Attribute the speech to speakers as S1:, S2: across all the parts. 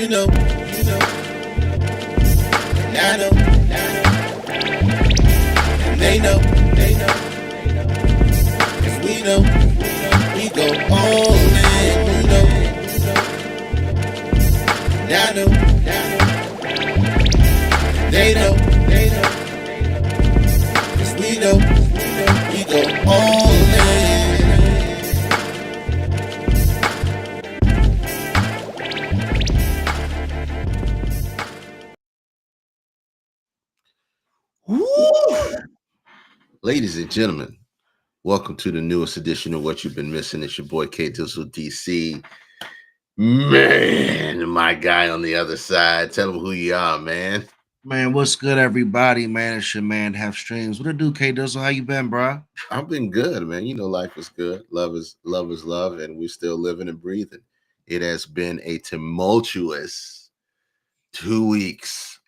S1: you know, and I know, and they know, cause we know, we go all in, you know, and I know, they know, cause we know, we go all in. Woo! Ladies and gentlemen, welcome to the newest edition of What You've Been Missing. It's your boy K Dizzle DC. Man, my guy on the other side. Tell him who you are, man.
S2: Man, what's good, everybody? Man, it's your man, Have Streams. What it do, K Dizzle? How you been, bro?
S1: I've been good, man. You know, life is good. Love is love, and we're still living and breathing. It has been a tumultuous 2 weeks.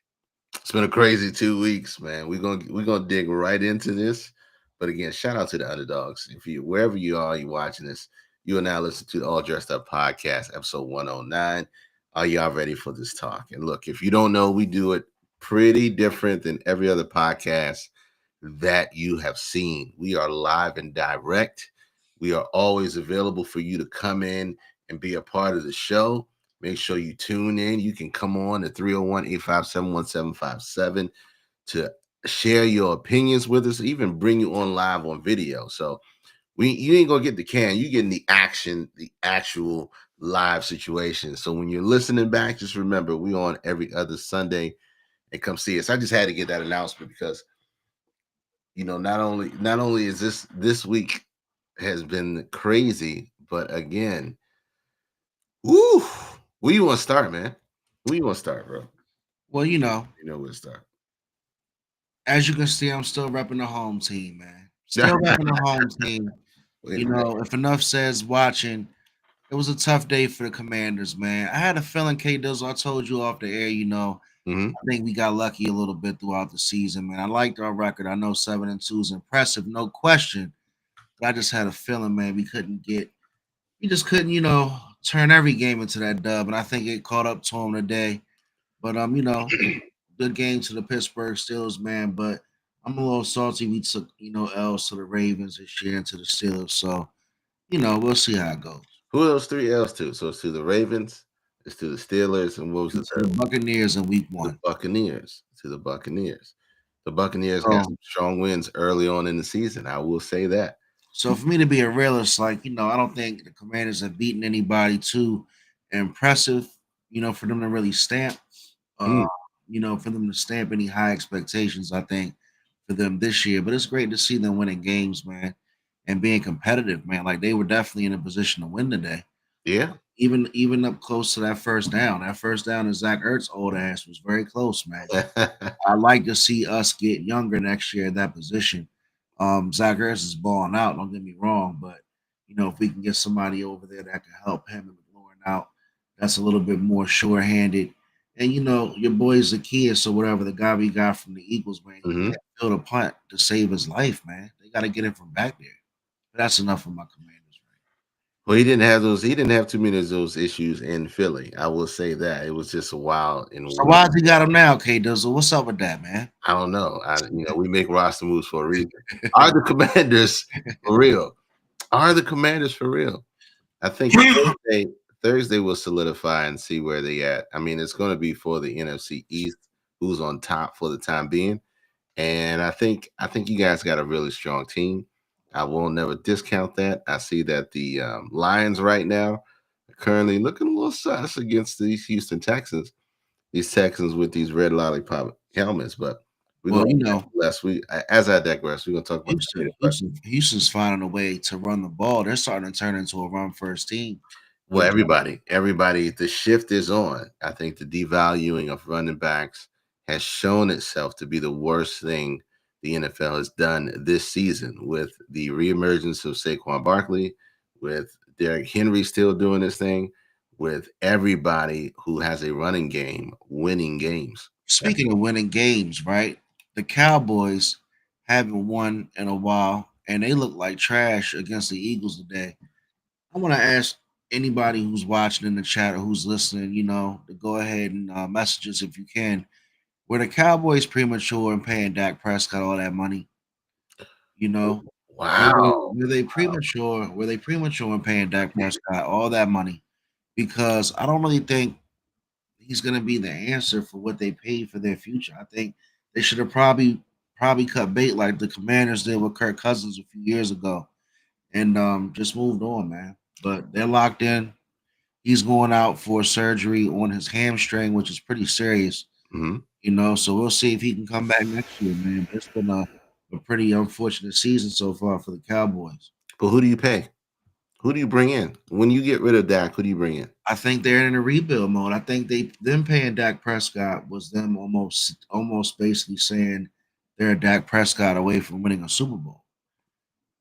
S1: It's been a crazy 2 weeks, man. We're gonna dig right into this. But again, shout out to the underdogs. If you wherever you are, you watching this, you are now listening to the All Dressed Up Podcast, episode 109. Are y'all ready for this talk? And look, if you don't know, we do it pretty different than every other podcast that you have seen. We are live and direct. We are always available for you to come in and be a part of the show. Make sure you tune in. You can come on at 301-857-1757 to share your opinions with us, even bring you on live on video. So you ain't gonna get the can, you getting the action, the actual live situation. So when you're listening back, just remember we on every other Sunday and come see us. I just had to get that announcement because not only is this week has been crazy, but again, woo, where you want to start, man? Where you want to start, bro?
S2: Well,
S1: You know where to start.
S2: as you can see, I'm still repping the home team, man. Still repping the home team. If enough says watching, it was a tough day for the Commanders, man. I had a feeling, K Dizzle, I told you off the air,
S1: Mhm.
S2: I think we got lucky a little bit throughout the season, man. I liked our record. I know 7-2 is impressive, no question. But I just had a feeling, man, we just couldn't, turn every game into that dub. And I think it caught up to him today. But good game to the Pittsburgh Steelers, man. But I'm a little salty. We took, L's to the Ravens this year and to the Steelers. So, we'll see how it goes.
S1: Who are those three L's to? So it's to the Ravens, it's to the Steelers, and what was
S2: And
S1: the
S2: to
S1: third
S2: the
S1: one?
S2: Buccaneers in week
S1: The
S2: one.
S1: Buccaneers. To the Buccaneers. The Buccaneers got
S2: So
S1: some strong wins early on in the season. I will say that.
S2: so for me to be a realist, I don't think the Commanders have beaten anybody too impressive, for them to really stamp
S1: Mm,
S2: for them to stamp any high expectations, I think, for them this year. But it's great to see them winning games, man, and being competitive, man. Like they were definitely in a position to win today.
S1: yeah.
S2: Even up close to that first down. That first down in Zach Ertz' old ass was very close, man. I like to see us get younger next year at that position. Zach Ertz is balling out, don't get me wrong, but if we can get somebody over there that can help him and McLaurin out, that's a little bit more sure-handed. And your boy's a kid, so whatever the guy we got from the Eagles, man, he
S1: hmm
S2: can't field a punt to save his life, man. They got to get him from back there. But that's enough of my Commanders, right?
S1: Well, he didn't have those. He didn't have too many of those issues in Philly. I will say that it was just a wild and
S2: So
S1: weird.
S2: why's he got him now, K Dizzle? What's up with that, man?
S1: I don't know. We make roster moves for a reason. Are the Commanders for real? Are the Commanders for real? I think Thursday will solidify and see where they at. I mean, it's going to be for the NFC East, who's on top for the time being, and I think you guys got a really strong team. I will never discount that. I see that the Lions right now are currently looking a little sus against these Houston Texans. These Texans with these red lollipop helmets, but we're
S2: Well,
S1: going to last week. As I digress, we're going to talk about that later. But
S2: Houston's finding a way to run the ball. They're starting to turn into a run first team.
S1: well, everybody, the shift is on. I think the devaluing of running backs has shown itself to be the worst thing the NFL has done this season with the reemergence of Saquon Barkley, with Derrick Henry still doing his thing, with everybody who has a running game winning games.
S2: Speaking of winning games, right? The Cowboys haven't won in a while, and they look like trash against the Eagles today. I want to ask anybody who's watching in the chat or who's listening, to go ahead and message us if you can. Were the Cowboys premature in paying Dak Prescott all that money? You know,
S1: Wow.
S2: were they premature? Were they premature in paying Dak Prescott all that money? Because I don't really think he's going to be the answer for what they paid for their future. I think they should have probably cut bait like the Commanders did with Kirk Cousins a few years ago, and just moved on, man. But they're locked in. He's going out for surgery on his hamstring, which is pretty serious.
S1: Mhm.
S2: So we'll see if he can come back next year, man. But it's been a pretty unfortunate season so far for the Cowboys.
S1: But who do you pay? Who do you bring in? When you get rid of Dak, who do you bring in?
S2: I think they're in a rebuild mode. I think them paying Dak Prescott was them almost basically saying they're Dak Prescott away from winning a Super Bowl.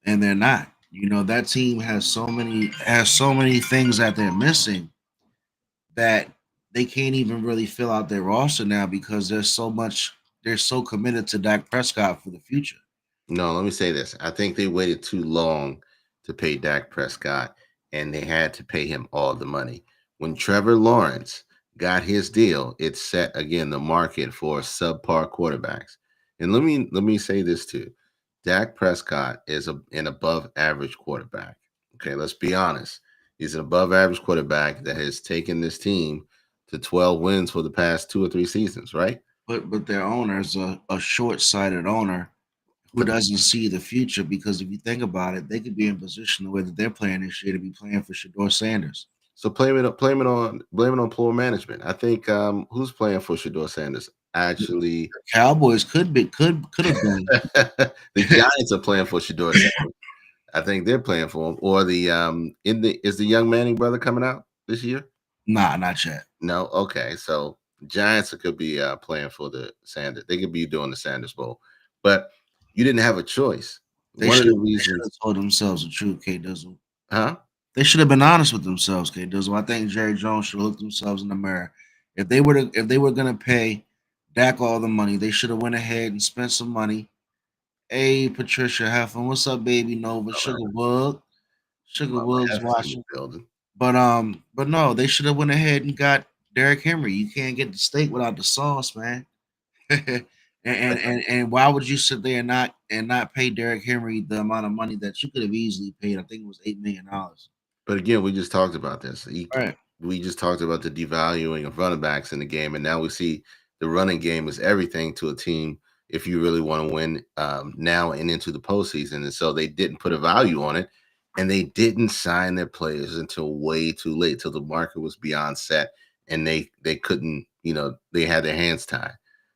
S2: And they're not. That team has so many things that they're missing that they can't even really fill out their roster now because they're so committed to Dak Prescott for the future.
S1: No, let me say this. I think they waited too long to pay Dak Prescott, and they had to pay him all the money. When Trevor Lawrence got his deal, it set again the market for subpar quarterbacks. And let me say this too. Dak Prescott is an above average quarterback. Okay, let's be honest. He's an above average quarterback that has taken this team to 12 wins for the past 2 or 3 seasons, right?
S2: But their owner is a short sighted owner who
S1: But
S2: doesn't see the future because if you think about it, they could be in position the way that they're playing this year to be playing for Shador Sanders.
S1: so blame it on poor management. I think who's playing for Shador Sanders? Actually,
S2: Cowboys could have been.
S1: the Giants are playing for Shador Sanders. I think they're playing for him. Or is the young Manning brother coming out this year?
S2: Nah, not yet.
S1: No. Okay, so Giants could be playing for the Sanders. They could be doing the Sanders Bowl, but you didn't have a choice.
S2: They
S1: One of
S2: should
S1: the
S2: they should have
S1: reasons,
S2: told themselves the truth, K Dizzle.
S1: huh?
S2: They should have been honest with themselves, K Dizzle. I think Jerry Jones should have looked themselves in the mirror. If they were gonna pay Dak all the money, they should have went ahead and spent some money. Hey, Patricia Heffern, what's up, baby Nova? Sugar Bug's
S1: Heifers in the
S2: watching.
S1: building.
S2: But no, they should have went ahead and got Derrick Henry. You can't get the steak without the sauce, man. and why would you sit there and not pay Derrick Henry the amount of money that you could have easily paid? I think it was $8 million.
S1: But again, we just talked about this.
S2: All right.
S1: We just talked about the devaluing of running backs in the game, and now we see the running game is everything to a team if you really want to win now and into the postseason. And so they didn't put a value on it, and they didn't sign their players until way too late, till the market was beyond set, and they couldn't, they had their hands tied.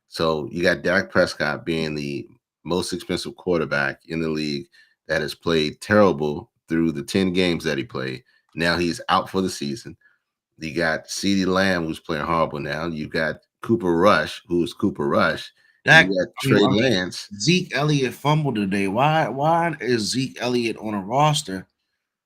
S1: So you got Dak Prescott being the most expensive quarterback in the league that has played terrible through the 10 games that he played. Now he's out for the season. You got CeeDee Lamb, who's playing horrible now. You got Cooper Rush, who's Cooper Rush.
S2: Dak,
S1: You got
S2: I mean,
S1: Trey
S2: I mean,
S1: Lance.
S2: Zeke Elliott fumbled today. Why is Zeke Elliott on a roster,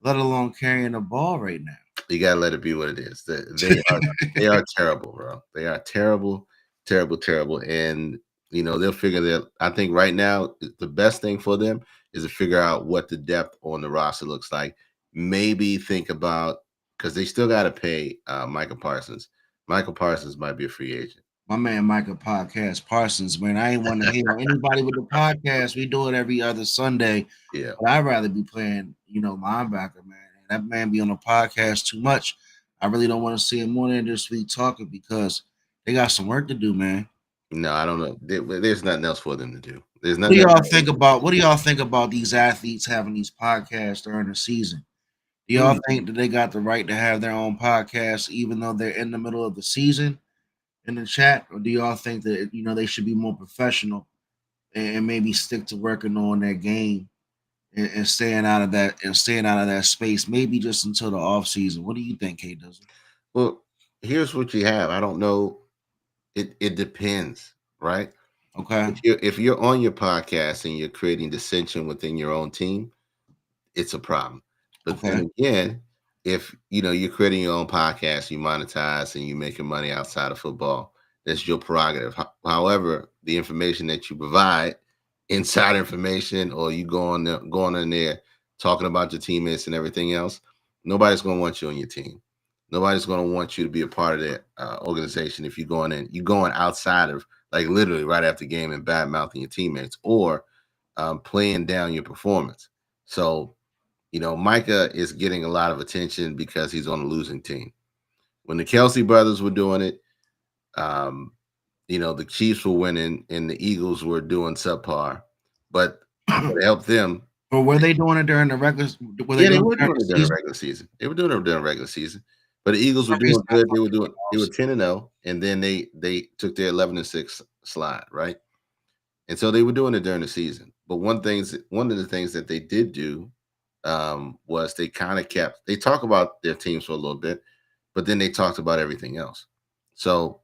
S2: let alone carrying the ball right now?
S1: You gotta let it be what it is. They are terrible, bro. They are terrible, terrible, terrible. And they'll figure that. I think right now the best thing for them is to figure out what the depth on the roster looks like. Maybe think about, because they still got to pay Michael Parsons. Michael Parsons might be a free agent.
S2: My man Michael Podcast Parsons, man. I ain't want to hate on anybody with the podcast. We do it every other Sunday.
S1: Yeah.
S2: But I'd rather be playing, linebacker, man. And that man be on the podcast too much. I really don't want to see him more than this week talking because they got some work to do, man.
S1: No, I don't know. There's nothing else for them to do. There's
S2: What do
S1: nothing.
S2: y'all think about these athletes having these podcasts during the season? Do y'all think that they got the right to have their own podcast even though they're in the middle of the season in the chat? Or do y'all think that they should be more professional and maybe stick to working on their game and staying out of that space, maybe just until the off season? What do you think, K Does?
S1: Well, here's what you have. I don't know. It depends, right?
S2: Okay.
S1: If you're on your podcast and you're creating dissension within your own team, it's a problem. But then again, if you're creating your own podcast, you monetize and you're making money outside of football, that's your prerogative. However, the information that you provide, inside information, or you going in there talking about your teammates and everything else, Nobody's going to want you on your team. Nobody's going to want you to be a part of that organization if you're going outside of, like, literally right after the game and bad mouthing your teammates or playing down your performance. So, Micah is getting a lot of attention because he's on a losing team. When the Kelsey brothers were doing it, um, the Chiefs were winning and the Eagles were doing subpar, but what helped them.
S2: But were they doing it during the regular? Were they
S1: Yeah, they
S2: doing
S1: were
S2: it during
S1: doing
S2: the
S1: it during the
S2: season?
S1: regular season. They were doing it during the regular season, but the Eagles were
S2: For some
S1: doing
S2: reason, I
S1: good.
S2: thought they did
S1: They were
S2: also.
S1: 10-0, and then they took their 11-6 slide, right? And so they were doing it during the season. But one of the things that they did do was they talk about their teams for a little bit, but then they talked about everything else. So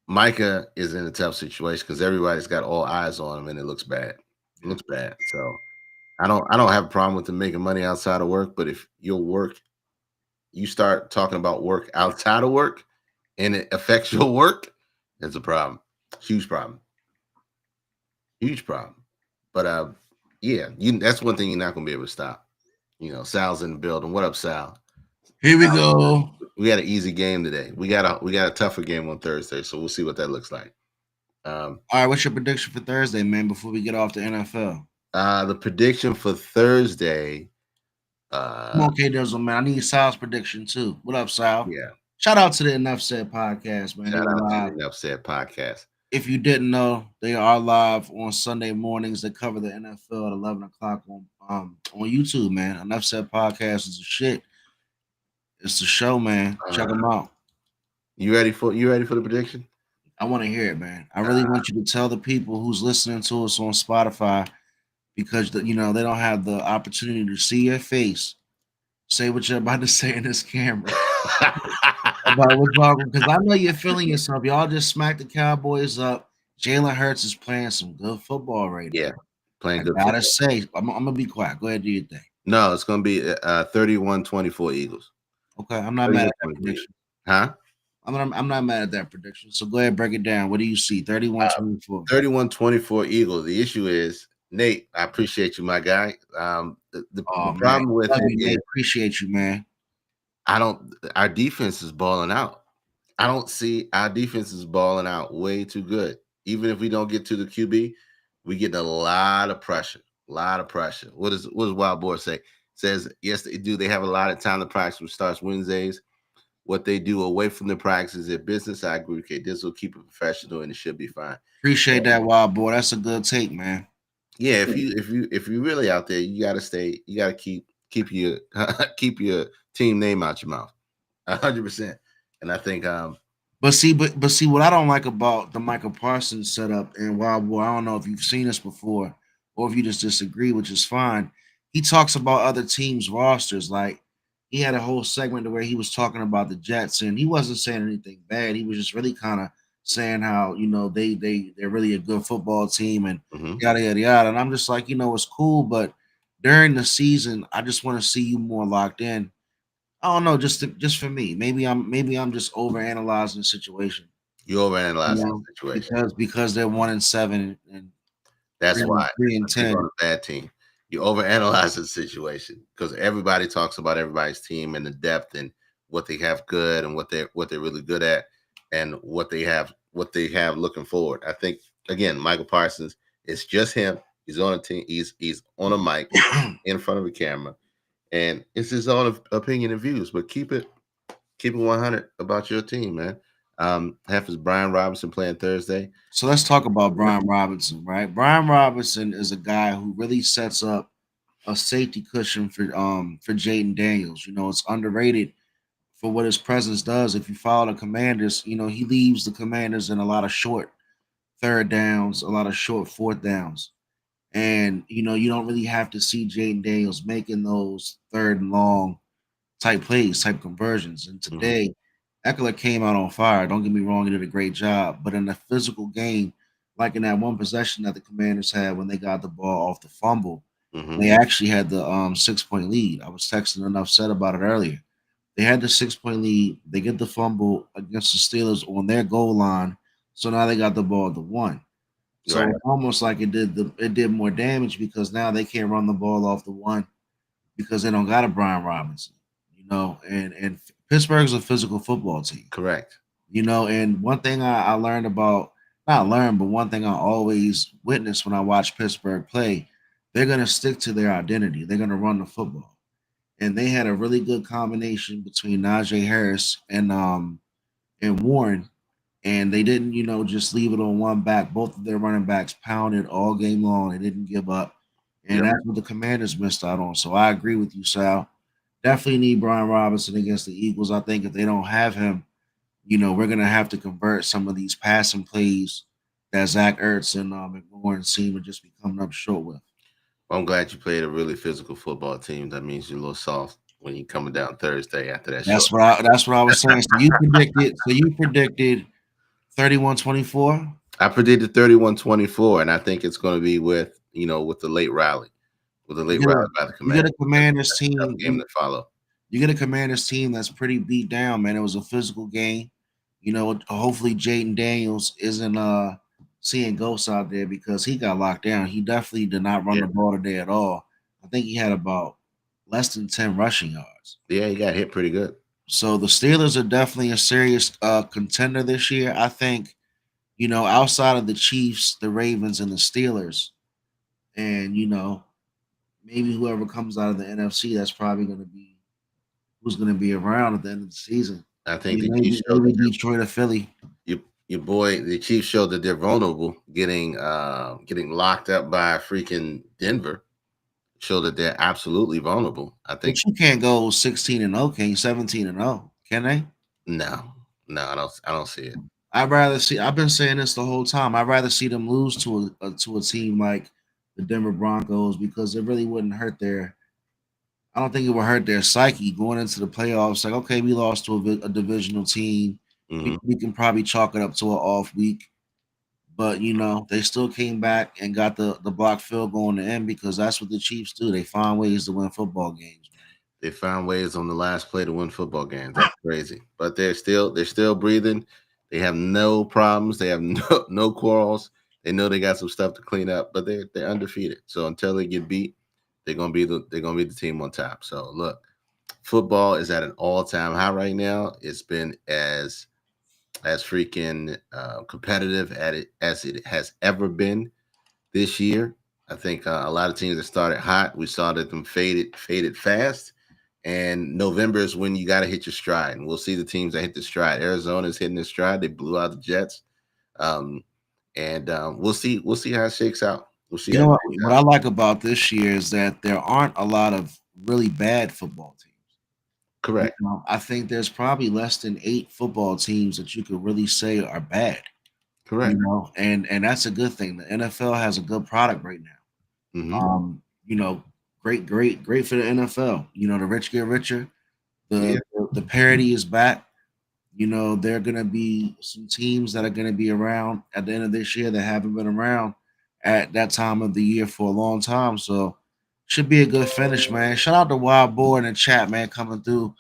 S1: Micah is in a tough situation because everybody's got all eyes on him, and it looks bad. It
S2: Yeah.
S1: looks bad. So I don't have a problem with them making money outside of work, but if you start talking about work outside of work and it affects your work, it's a problem. Huge problem. Huge problem. But yeah, that's one thing you're not gonna be able to stop. Sal's in the building. What up, Sal?
S2: Here we go.
S1: We had an easy game today. We got a tougher game on Thursday, so we'll see what that looks like.
S2: All right, what's your prediction for Thursday, man? Before we get off the NFL,
S1: The prediction for Thursday,
S2: come
S1: uh,
S2: on, K Dizzle, man. I need Sal's prediction too. What up, Sal?
S1: yeah.
S2: Shout out to the Enough Said podcast, man. They
S1: Shout out to the
S2: live.
S1: Enough Said podcast.
S2: If you didn't know, they are live on Sunday mornings. They cover the NFL at 11 o'clock on YouTube, man. Enough Said podcast is a shit. It's the show, man. Check them out.
S1: You ready for the prediction?
S2: I want to hear it, man. I really want you to tell the people who's listening to us on Spotify because they don't have the opportunity to see your face. Say what you're about to say in this camera about what y'all, because I know you're feeling yourself. Y'all just smacked the Cowboys up. Jalen Hurts is playing some good football right now.
S1: Yeah, playing
S2: I
S1: good
S2: gotta
S1: football.
S2: say, I'm gonna be quiet. Go ahead, do your thing.
S1: No, it's gonna be 31-24 Eagles.
S2: Okay, I'm not mad at that
S1: 31-24
S2: prediction.
S1: Huh?
S2: I'm not mad at that prediction. So go ahead, break it down. What do you see? 31-24.
S1: 31-24 Eagles. The issue is, Nate, I appreciate you, my guy. The
S2: Oh man,
S1: problem with
S2: love
S1: it
S2: you,
S1: is
S2: man. Appreciate you, man.
S1: our defense is balling out. I don't see our defense is balling out way too good. Even if we don't get to the QB, we get a lot of pressure. A lot of pressure. What does Wild Boar say? Says yes, they do. They have a lot of time to practice, which starts Wednesdays. What they do away from the practice is their business. I agree. Okay, this will keep it professional and it should be fine.
S2: Appreciate that, wild boy. That's a good take, man.
S1: Yeah, if you really out there, you gotta stay. You gotta keep your keep your team name out your mouth, 100%. And I think
S2: But see, what I don't like about the Michael Parsons setup and Wild Boy, I don't know if you've seen this before or if you just disagree, which is fine. He talks about other teams' rosters. Like he had a whole segment where he was talking about the Jets, and he wasn't saying anything bad. He was just really kind of saying how they're really a good football team and
S1: mhm.
S2: yada yada yada. And I'm just like, it's cool, but during the season, I just want to see you more locked in. I don't know, just for me. Maybe I'm just overanalyzing the situation.
S1: You
S2: You
S1: overanalyze the
S2: know,
S1: situation.
S2: because they're 1-7 and
S1: That's
S2: three and
S1: why.
S2: three and
S1: You're
S2: 10.
S1: on a bad team. You overanalyze the situation because everybody talks about everybody's team and the depth and what they have good and what they're really good at and what they have looking forward. I think again, Michael Parsons, it's just him. He's on a team. He's on a mic in front of a camera, and it's his own opinion and views. But keep it 100 about your team, man. Half is Brian Robinson playing Thursday.
S2: So let's talk about Brian Robinson, right? Brian Robinson is a guy who really sets up a safety cushion for Jaden Daniels. It's underrated for what his presence does. If you follow the Commanders, he leaves the Commanders in a lot of short third downs, a lot of short fourth downs. And you don't really have to see Jaden Daniels making those third and long type plays, type conversions. And
S1: Mhm.
S2: today, Eckler came out on fire. Don't get me wrong, he did a great job. But in a physical game, like in that one possession that the Commanders had when they got the ball off the fumble,
S1: Mhm.
S2: they actually had the 6 point lead. I was texting enough said about it earlier. They had the 6 point lead. They get the fumble against the Steelers on their goal line. So now they got the ball at the one. So
S1: Right.
S2: it's almost like it did more damage because now they can't run the ball off the one because they don't got a Brian Robinson. and Pittsburgh's a physical football team.
S1: Correct.
S2: And one thing I learned about, not learned, but one thing I always witness when I watch Pittsburgh play, they're gonna stick to their identity. They're gonna run the football. And they had a really good combination between Najee Harris and Warren, and they didn't, just leave it on one back. Both of their running backs pounded all game long. They didn't give up. And
S1: Yep.
S2: that's what the Commanders missed out on. So I agree with you, Sal. Definitely need Brian Robinson against the Eagles. I think if they don't have him, we're gonna have to convert some of these passing plays that Zach Ertz and McLaurin seem to just be coming up short with.
S1: I'm glad you played a really physical football team. That means you're a little soft when you're coming down Thursday after that show.
S2: That's what I was saying. So you predicted 31-24.
S1: I predicted 31-24, and I think it's going to be with the late rally,
S2: You get a,
S1: by the
S2: you get a
S1: Commanders.
S2: Commanders
S1: Tough game
S2: team.
S1: to follow.
S2: You get a Commanders team that's pretty beat down, man. It was a physical game. Hopefully Jaden Daniels isn't seeing ghosts out there because he got locked down. He definitely did not run
S1: Yeah.
S2: the ball today at all. I think he had about less than 10 rushing yards.
S1: Yeah, he got hit pretty good.
S2: So the Steelers are definitely a serious contender this year. I think, outside of the Chiefs, the Ravens, and the Steelers, and maybe whoever comes out of the NFC, that's probably going to be who's going to be around at the end of the season.
S1: I think the
S2: Maybe,
S1: Chiefs showed
S2: maybe
S1: that
S2: Detroit or Philly.
S1: your boy, the Chiefs showed that they're vulnerable, getting locked up by freaking Denver. Show that they're absolutely vulnerable. I think
S2: But you can't go 16-0, can you? 17-0, can they?
S1: no, I don't see it.
S2: I'd rather see. I've been saying this the whole time. I'd rather see them lose to a team like the Denver Broncos because it really wouldn't hurt their. I don't think it would hurt their psyche going into the playoffs. Like, okay, we lost to a divisional team.
S1: Mhm.
S2: We can probably chalk it up to an off week, but they still came back and got the block field goal in the end because that's what the Chiefs do. They find ways to win football games.
S1: They found ways on the last play to win football games. That's crazy. But they're still breathing. They have no problems. They have no quarrels. They know they got some stuff to clean up, but they're undefeated. So until they get beat, they're gonna be the team on top. So look, football is at an all-time high right now. It's been as freaking competitive as it has ever been this year. I think a lot of teams that started hot, we saw that them faded fast. And November is when you got to hit your stride, and we'll see the teams that hit the stride. Arizona's hitting their stride; they blew out the Jets, and we'll see how it shakes out. We'll see.
S2: You know what I like about this year is that there aren't a lot of really bad football teams.
S1: Correct.
S2: I think there's probably less than 8 football teams that you could really say are bad.
S1: Correct.
S2: And that's a good thing. The NFL has a good product right now.
S1: Mm-hmm.
S2: Great for the NFL. The rich get richer.
S1: Yeah.
S2: The parity is back. There are gonna be some teams that are gonna be around at the end of this year that haven't been around at that time of the year for a long time. So should be a good finish, man. Shout out to Wild Boy in the chat, man, coming through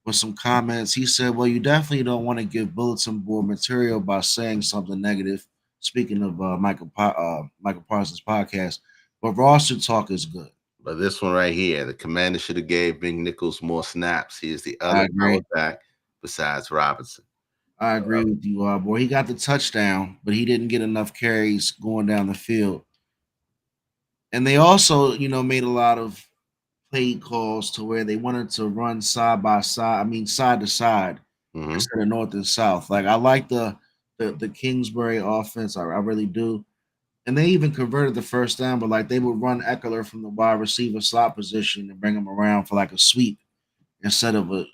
S2: with some comments. He said, well, you definitely don't want to give bulletin board material by saying something negative. Speaking of Michael Parsons' podcast, but roster talk is good.
S1: But this one right here, the Commander should have gave Big Nichols more snaps. He is the
S2: I
S1: other
S2: agree.
S1: back besides Robinson.
S2: I agree with you, boy. He got the touchdown, but he didn't get enough carries going down the field. And they also, made a lot of play calls to where they wanted to run side by side. I mean, side to side
S1: Mhm.
S2: instead of north and south. Like I like the Kingsbury offense. I really do. And they even converted the first down, but like they would run Eckler from the wide receiver slot position and bring him around for like a sweep instead of a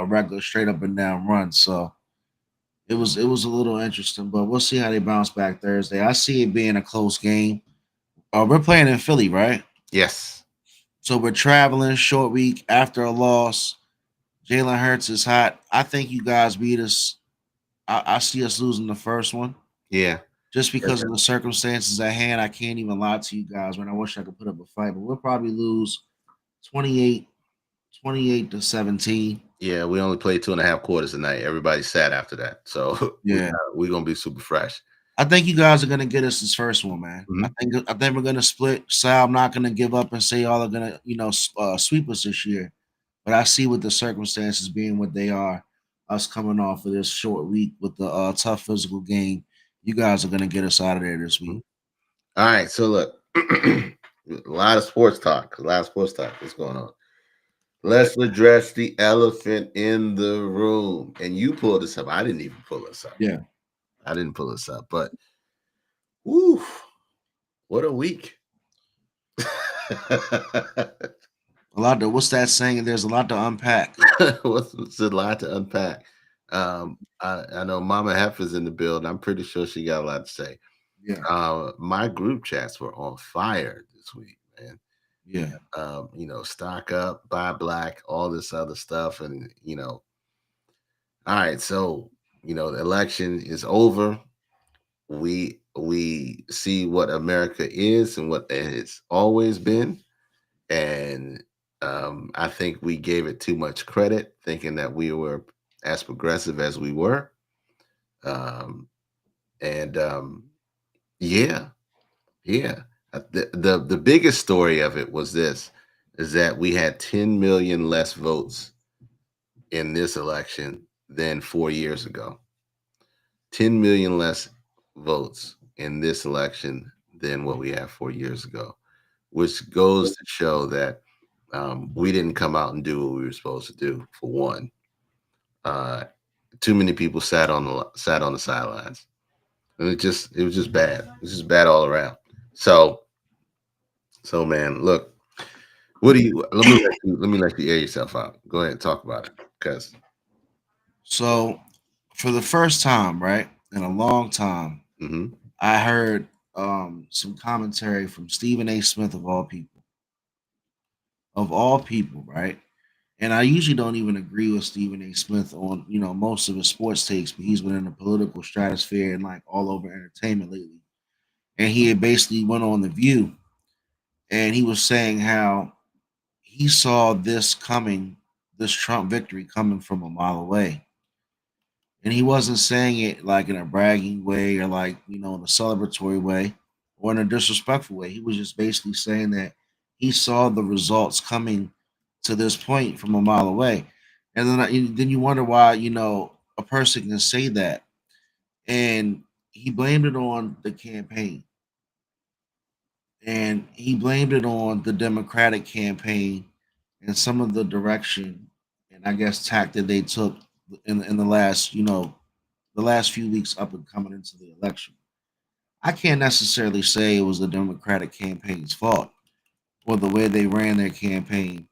S2: regular straight up and down run. So it was a little interesting, but we'll see how they bounce back Thursday. I see it being a close game. We're playing in Philly, right?
S1: Yes.
S2: So we're traveling, short week after a loss. Jalen Hurts is hot. I think you guys beat us. I see us losing the first one.
S1: Yeah.
S2: Just because of the circumstances at hand. I can't even lie to you guys, man. I wish I could put up a fight, but we'll probably lose 28-17.
S1: Yeah, we only played 2.5 quarters tonight. Everybody sat after that. So
S2: Yeah.
S1: we're going to be super fresh.
S2: I think you guys are gonna get us this first one, man.
S1: Mhm.
S2: I think we're gonna split. Sal, I'm not gonna give up and say y'all are gonna, sweep us this year. But I see with the circumstances being what they are, us coming off of this short week with the tough physical game, you guys are gonna get us out of there this week.
S1: Mhm. All right, so look, a lot of sports talk. A lot of sports talk. What's going on? Let's address the elephant in the room. And you pulled this up. I didn't even pull this up.
S2: Yeah.
S1: I didn't pull this up, but woo, what a week.
S2: A lot to what's that saying? There's a lot to unpack.
S1: What's a lot to unpack? I know Mama Heifer's in the build. I'm pretty sure she got a lot to say.
S2: Yeah.
S1: My group chats were on fire this week, man.
S2: Yeah.
S1: Stock up, buy black, all this other stuff. And, all right. So, the election is over. We see what America is and what it's always been. And I think we gave it too much credit, thinking that we were as progressive as we were. Um, and yeah, yeah. The biggest story of it was this: is that we had 10 million less votes in this election than 4 years ago. 10 million less votes in this election than what we had 4 years ago, which goes to show that we didn't come out and do what we were supposed to do. For one, uh, too many people sat on the sidelines, and it was just bad. It was just bad all around. So man, look, what do you? Let me let you air yourself out. Go ahead and talk about it, because
S2: So for the first time, right, in a long time,
S1: hmm
S2: I heard some commentary from Stephen A. Smith of all people. Of all people, right? And I usually don't even agree with Stephen A. Smith on, most of his sports takes, but he's been in the political stratosphere and like all over entertainment lately. And he had basically went on the View and he was saying how he saw this coming, this Trump victory coming from a mile away. And he wasn't saying it like in a bragging way or like, in a celebratory way or in a disrespectful way. He was just basically saying that he saw the results coming to this point from a mile away. And then you wonder why, a person can say that. And he blamed it on the campaign. And he blamed it on the Democratic campaign and some of the direction and I guess tact that they took in the last, the last few weeks up and coming into the election. I can't necessarily say it was the Democratic campaign's fault or the way they ran their campaign.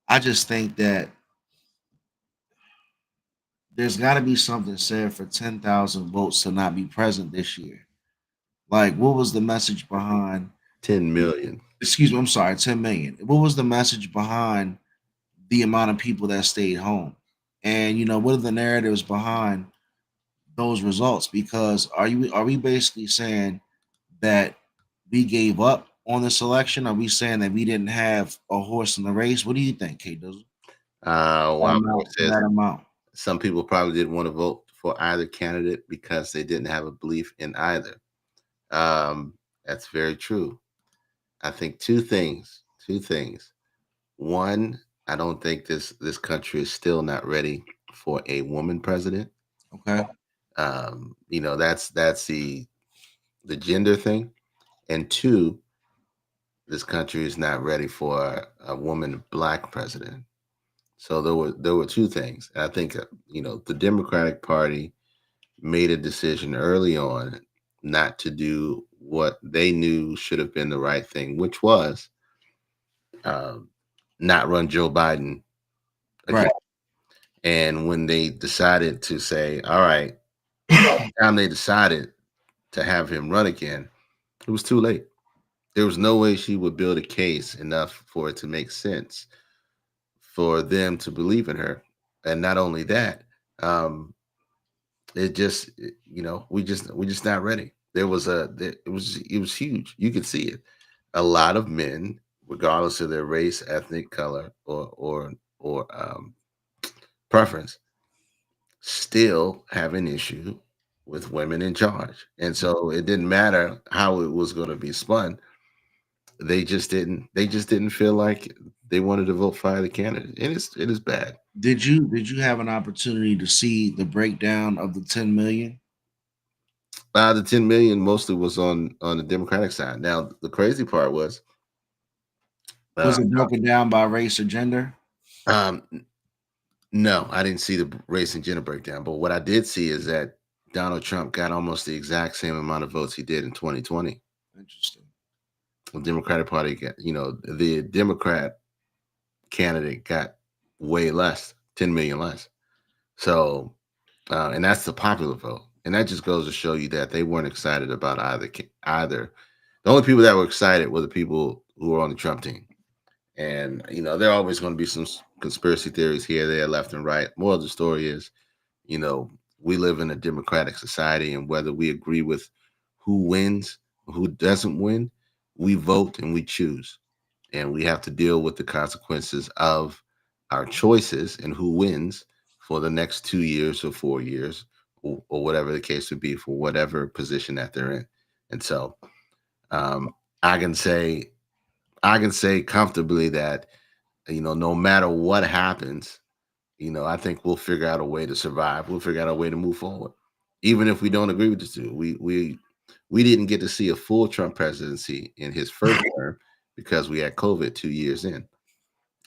S2: I just think that there's got to be something said for 10,000 votes to not be present this year. Like, what was the message behind?
S1: 10 million.
S2: Excuse me, I'm sorry, 10 million. What was the message behind the amount of people that stayed home? And what are the narratives behind those results? Because are we basically saying that we gave up on this election? Are we saying that we didn't have a horse in the race? What do you think, Kate? Does that
S1: Wild Boy
S2: amount?
S1: says
S2: That amount?
S1: some people probably didn't want to vote for either candidate because they didn't have a belief in either. That's very true. I think two things. Two things. One, I don't think this country is still not ready for a woman president.
S2: Okay.
S1: That's the gender thing. And two, this country is not ready for a woman black president. So there were two things. I think the Democratic Party made a decision early on not to do what they knew should have been the right thing, which was um, not run Joe Biden again.
S2: Right.
S1: And when they decided to say, all right, by the time they decided to have him run again, it was too late. There was no way she would build a case enough for it to make sense for them to believe in her. And not only that, um, we just not ready. It was huge. You could see it. A lot of men, regardless of their race, ethnic color, or preference, still have an issue with women in charge. And so it didn't matter how it was going to be spun. They just didn't feel like they wanted to vote fire the candidate, and it is bad.
S2: Did you have an opportunity to see the breakdown of the 10 million?
S1: The 10 million mostly was on the Democratic side. Now the crazy part was,
S2: Was
S1: uh,
S2: it broken down by race or gender?
S1: um, no, I didn't see the race and gender breakdown, but what I did see is that Donald Trump got almost the exact same amount of votes he did in 2020.
S2: Interesting.
S1: The Democratic Party got, the Democrat candidate got way less, 10 million less. So, and that's the popular vote, and that just goes to show you that they weren't excited about either. The only people that were excited were the people who were on the Trump team, and there are always going to be some conspiracy theories here, there, left, and right. More of the story is, you know, we live in a democratic society, and whether we agree with who wins, who doesn't win, we vote and we choose, and we have to deal with the consequences of our choices and who wins for the next 2 years or 4 years, or whatever the case would be for whatever position that they're in. And so, um, I can say I can say comfortably that no matter what happens, I think we'll figure out a way to survive. We'll figure out a way to move forward, even if we don't agree with the two. We didn't get to see a full Trump presidency in his first term because we had COVID 2 years in.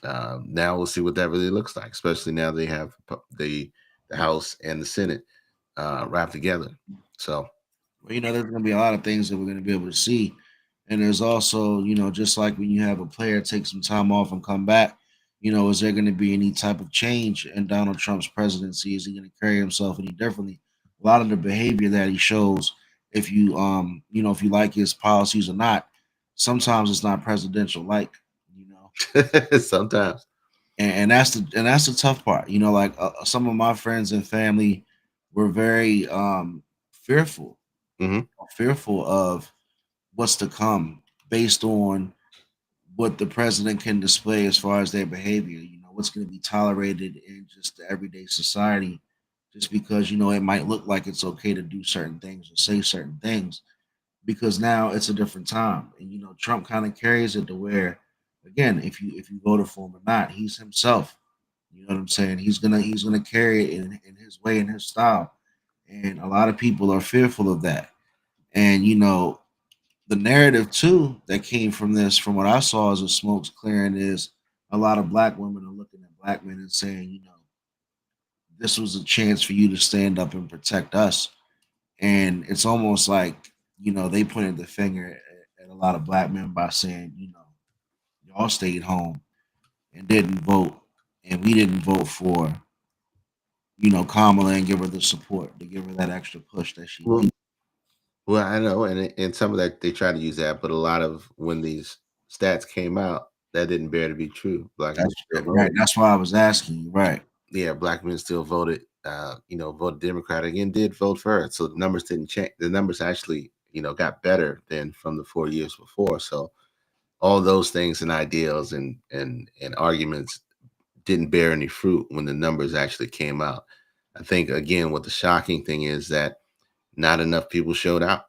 S1: Now we'll see what that really looks like, especially now they have the House and the Senate wrapped together. So,
S2: Well, there's going to be a lot of things that we're going to be able to see. And there's also, just like when you have a player take some time off and come back, is there going to be any type of change in Donald Trump's presidency? Is he going to carry himself any differently? A lot of the behavior that he shows, if you like his policies or not, sometimes it's not presidential like, you know.
S1: sometimes.
S2: And that's the tough part. Like some of my friends and family were very fearful
S1: Hmm.
S2: fearful of what's to come based on what the president can display as far as their behavior. What's going to be tolerated in just the everyday society, just because it might look like it's okay to do certain things or say certain things, because now it's a different time, and Trump kind of carries it to where, again, if you voted for him or not, he's himself. You know what I'm saying? He's gonna carry it in his way, in his style, and a lot of people are fearful of that. And the narrative too that came from this, from what I saw as a smoke's clearing, is a lot of black women are looking at black men and saying, this was a chance for you to stand up and protect us. And it's almost like, they pointed the finger at a lot of black men by saying, y'all stayed home and didn't vote, and we didn't vote for, Kamala and give her the support to give her that extra push that she
S1: Well,
S2: needs.
S1: well, I know, and some of that they try to use that, but a lot of when these stats came out, that didn't bear to be true. Black men
S2: That's
S1: still
S2: right.
S1: voted.
S2: That's why I was asking you. Right.
S1: Yeah, black men still voted. Voted Democratic and did vote for it. So the numbers didn't change. The numbers actually, got better than from the 4 years before. So all those things and ideals and arguments didn't bear any fruit when the numbers actually came out. I think again, what the shocking thing is that not enough people showed out.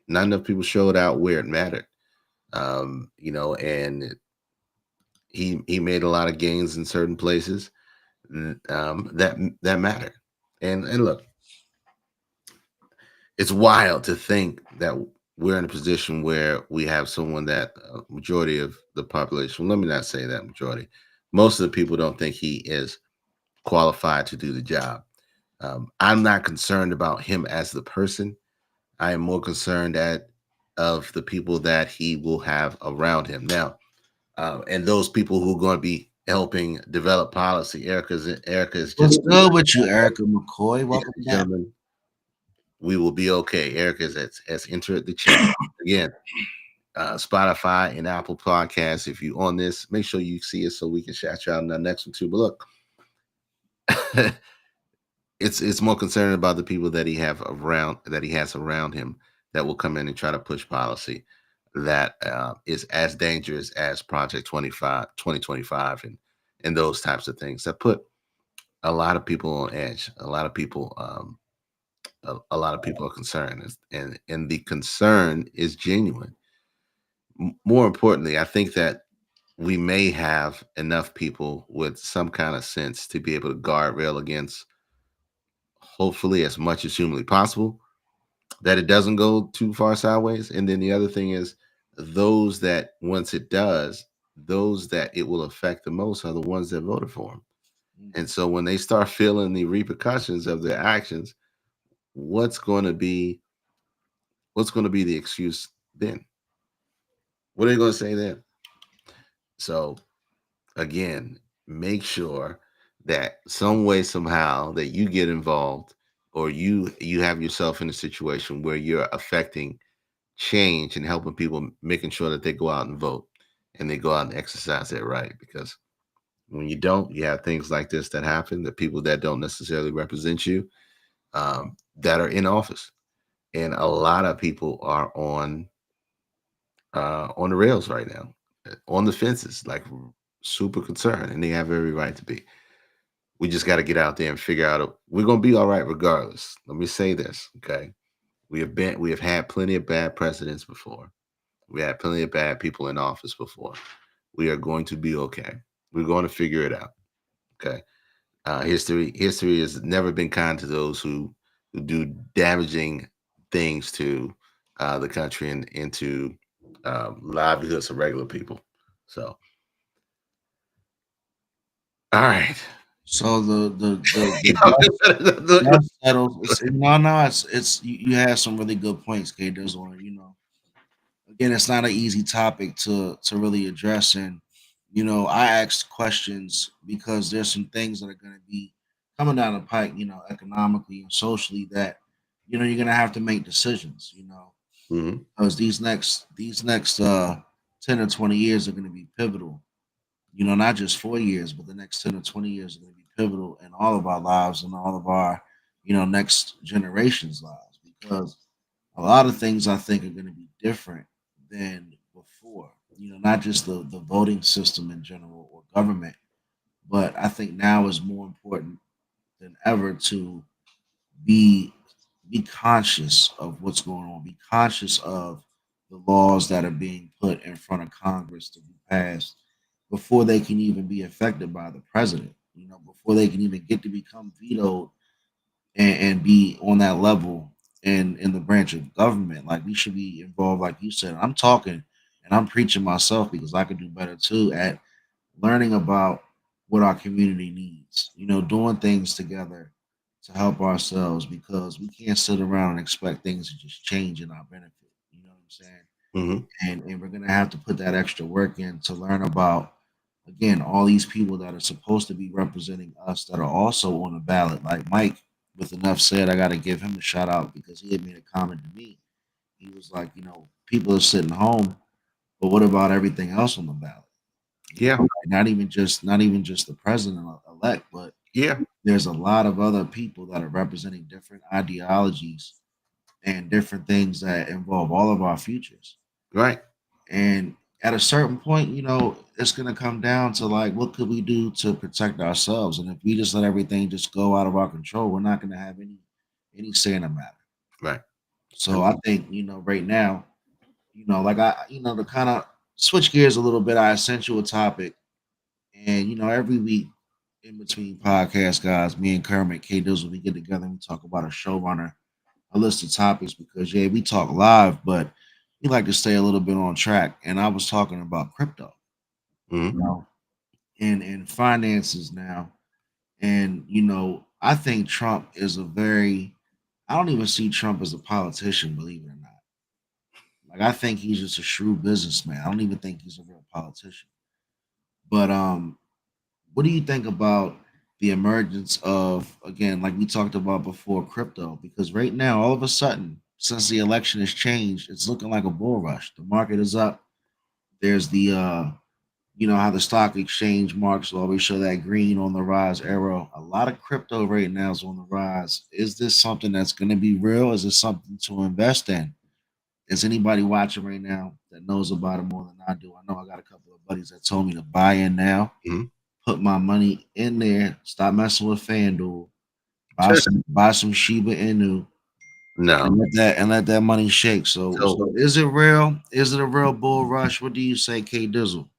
S1: Not enough people showed out where it mattered. And he made a lot of gains in certain places that matter. And look, it's wild to think that we're in a position where we have someone that majority of the population. Let me not say that majority. Most of the people don't think he is qualified to do the job. I'm not concerned about him as the person. I am more concerned of the people that he will have around him now, and those people who are going to be helping develop policy. Erica is
S2: What's
S1: just
S2: good with you, Erica McCoy?
S1: ladies
S2: Welcome
S1: and
S2: back.
S1: gentlemen. We will be okay. Erica has entered the chat again. Spotify and Apple Podcasts. If you on this, make sure you see us so we can shout you out in the next one too. But look, it's more concerned about the people that he has around him that will come in and try to push policy that is as dangerous as Project 2025 and those types of things that put a lot of people on edge. A lot of people are concerned, and the concern is genuine. More importantly, I think that we may have enough people with some kind of sense to be able to guardrail against, hopefully, as much as humanly possible, that it doesn't go too far sideways. And then the other thing is, those that once it does, those that it will affect the most are the ones that voted for him. And so when they start feeling the repercussions of their actions, what's going to be what's going to be the excuse then? What are they going to say then? So again, make sure that some way somehow that you get involved, or you have yourself in a situation where you're affecting change and helping people, making sure that they go out and vote and they go out and exercise their right. Because when you don't, you have things like this that happen, the people that don't necessarily represent you, that are in office. And a lot of people are on the rails right now, on the fences, like super concerned, and they have every right to be. We just got to get out there and figure out. We're gonna be all right regardless. Let me say this, okay? We have had plenty of bad presidents before. We had plenty of bad people in office before. We are going to be okay. We're going to figure it out. Okay. History has never been kind to those who do damaging things to the country and into livelihoods of regular people. So, all right.
S2: So the dust settles. No, it's you have some really good points, K. Dizzle. Again, it's not an easy topic to really address, and I asked questions because there's some things that are going to be coming down the pike, economically and socially, that you're going to have to make decisions,
S1: Hmm.
S2: because these next 10 or 20 years are going to be pivotal, not just 4 years, but the next 10 or 20 years are going to be pivotal in all of our lives and all of our, next generations' lives, because a lot of things I think are going to be different than before. Not just the voting system in general or government, but I think now is more important than ever to be be conscious of what's going on, be conscious of the laws that are being put in front of Congress to be passed before they can even be affected by the president, before they can even get to become vetoed and be on that level in the branch of government. Like, we should be involved, like you said. I'm talking and I'm preaching myself because I could do better too at learning about what our community needs, doing things together to help ourselves, because we can't sit around and expect things to just change in our benefit. You know what I'm saying?
S1: Hmm.
S2: And we're gonna have to put that extra work in to learn about, again, all these people that are supposed to be representing us that are also on the ballot. Like Mike, with enough said, I got to give him a shout out because he had made a comment to me. He was like, people are sitting home, but what about everything else on the ballot?
S1: Yeah.
S2: Like, not even just the president elect, but
S1: Yeah.
S2: there's a lot of other people that are representing different ideologies and different things that involve all of our futures.
S1: Right.
S2: And at a certain point, it's gonna come down to, like, what could we do to protect ourselves? And if we just let everything just go out of our control, we're not gonna have any say in the matter.
S1: Right.
S2: So I think, right now, like, to kind of switch gears a little bit, I sent you a topic, and every week in between podcast guys, me and Kermit K Dizzle, we get together and we talk about a showrunner, a list of topics, because yeah, we talk live, but we like to stay a little bit on track. And I was talking about crypto,
S1: Hmm.
S2: you know, and finances now. And I think Trump is a very I don't even see Trump as a politician, believe it or not. Like, I think he's just a shrewd businessman. I don't even think he's a real politician. But what do you think about the emergence of, again, like we talked about before, crypto? Because right now, all of a sudden, since the election has changed, it's looking like a bull rush. The market is up. There's the how the stock exchange marks will always show that green on the rise arrow. A lot of crypto right now is on the rise. Is this something that's going to be real? Is it something to invest in? Is anybody watching right now that knows about it more than I do? I know I got a couple of buddies that told me to buy in now,
S1: Hmm.
S2: put my money in there, stop messing with FanDuel, buy some Shiba Inu,
S1: No.
S2: and let that money shake. So
S1: So
S2: is it real? Is it a real bull rush? What do you say, K Dizzle?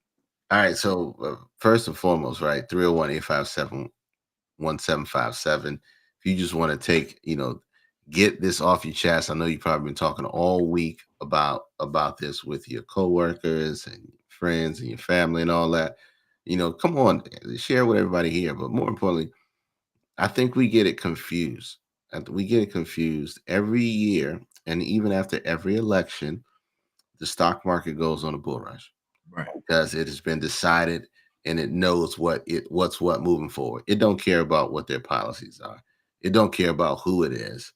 S1: All right. So first and foremost, right, 301-857-1757. If you just want to take, get this off your chest. I know you've probably been talking all week about this with your coworkers and your friends and your family and all that. Come on, share with everybody here. But more importantly, I think we get it confused. We get it confused every year, and even after every election, the stock market goes on a bull rush
S2: Right.
S1: because it has been decided and it knows what's what moving forward. It don't care about what their policies are. It don't care about who it is.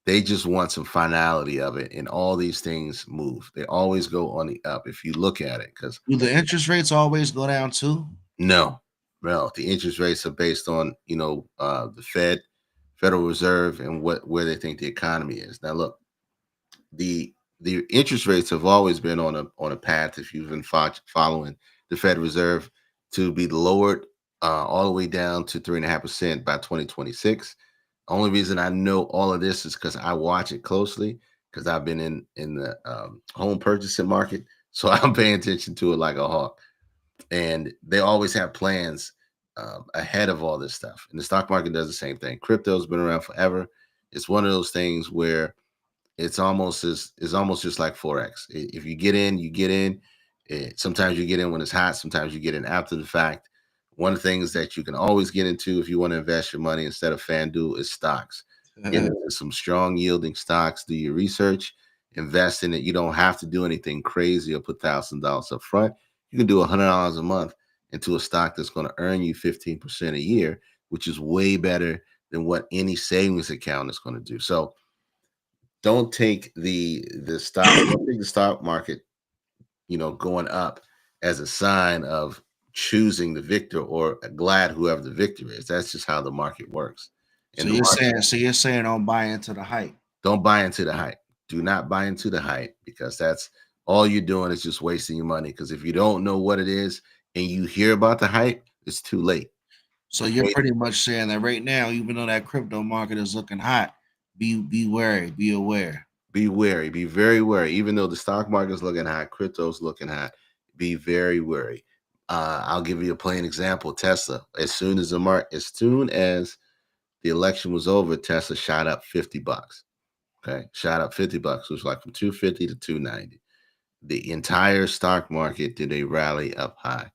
S1: They just want some finality of it, and all these things move. They always go on the up if you look at it. Because
S2: Do the interest rates always go down too?
S1: no, well, the interest rates are based on the Federal Reserve, and where they think the economy is. Now, look, the interest rates have always been on a path. If you've been following the Fed Reserve, to be lowered all the way down to 3.5% by 2026. Only reason I know all of this is because I watch it closely because I've been in the home purchasing market, so I'm paying attention to it like a hawk. And they always have plans ahead of all this stuff. And the stock market does the same thing. Crypto's been around forever. It's one of those things where it's almost just like forex. If you get in, you get in. Sometimes you get in when it's hot. Sometimes you get in after the fact. One of the things that you can always get into if you want to invest your money instead of FanDuel is stocks. Get into some strong yielding stocks. Do your research. Invest in it. You don't have to do anything crazy or put $1,000 up front. You can do $100 a month into a stock that's going to earn you 15% a year, which is way better than what any savings account is going to do. So don't take don't take the stock market, going up as a sign of choosing the victor or glad whoever the victor is. That's just how the market works.
S2: So
S1: And the
S2: you're
S1: market,
S2: saying don't buy into the hype.
S1: don't buy into the hype. Do not buy into the hype because that's all you're doing is just wasting your money. Because if you don't know what it is and you hear about the hype, it's too late.
S2: So
S1: It's
S2: you're
S1: way
S2: pretty much saying that right now, even though that crypto market is looking hot, be wary, be aware.
S1: Be wary, be very wary. Even though the stock market is looking hot, crypto's looking hot. Be very wary. I'll give you a plain example. Tesla. As soon as the election was over, Tesla shot up $50. Okay, shot up $50. It was like from 250 to 290. The entire stock market did a rally up high.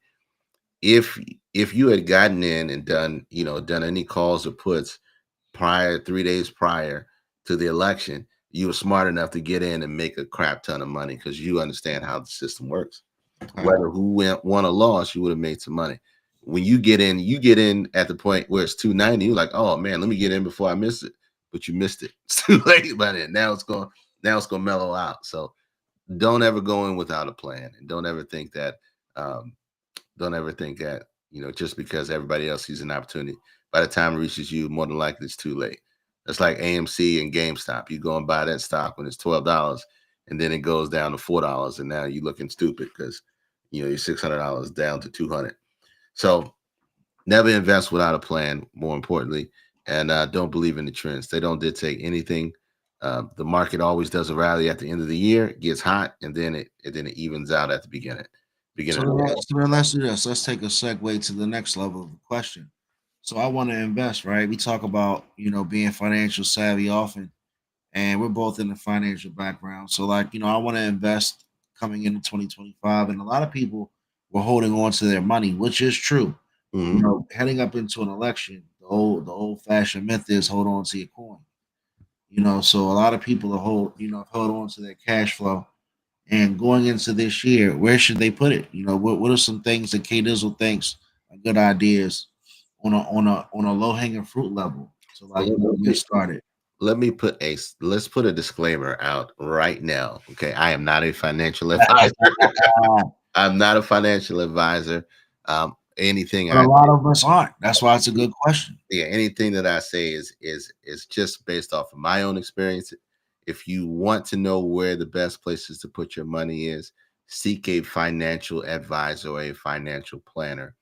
S1: If if you had gotten in and done any calls or puts 3 days prior to the election, you were smart enough to get in and make a crap ton of money because you understand how the system works. Whether won or lost, you would have made some money. When you get in at the point where it's 290, you're like, oh man, let me get in before I miss it. But you missed it. It's too late by then. Now it's gonna mellow out. So don't ever go in without a plan, and um, don't ever think that, just because everybody else sees an opportunity, by the time it reaches you, more than likely it's too late. That's like AMC and GameStop. You go and buy that stock when it's $12, and then it goes down to $4, and now you're looking stupid because you're $600 down to 200. So never invest without a plan. More importantly, and don't believe in the trends. They don't dictate anything. The market always does a rally at the end of the year, it gets hot, and then it evens out at the beginning.
S2: So
S1: Beginning of
S2: then,
S1: the year.
S2: let's do this. Let's take a segue to the next level of the question. So I want to invest, right? We talk about being financial savvy often, and we're both in the financial background. So like I want to invest coming into 2025, and a lot of people were holding on to their money, which is true.
S1: Mhm.
S2: Heading up into an election, the old fashioned myth is hold on to your coin. So a lot of people are have held on to their cash flow. And going into this year, where should they put it? What are some things that K Dizzle thinks are good ideas on a low hanging fruit level to
S1: Well,
S2: like get started?
S1: let's put a disclaimer out right now. Okay, I am not a financial advisor. I'm not a financial advisor. Anything
S2: But a
S1: I
S2: lot of us aren't. That's why it's a good question.
S1: Yeah, anything that I say is just based off of my own experience. If you want to know where the best places to put your money is, seek a financial advisor or a financial planner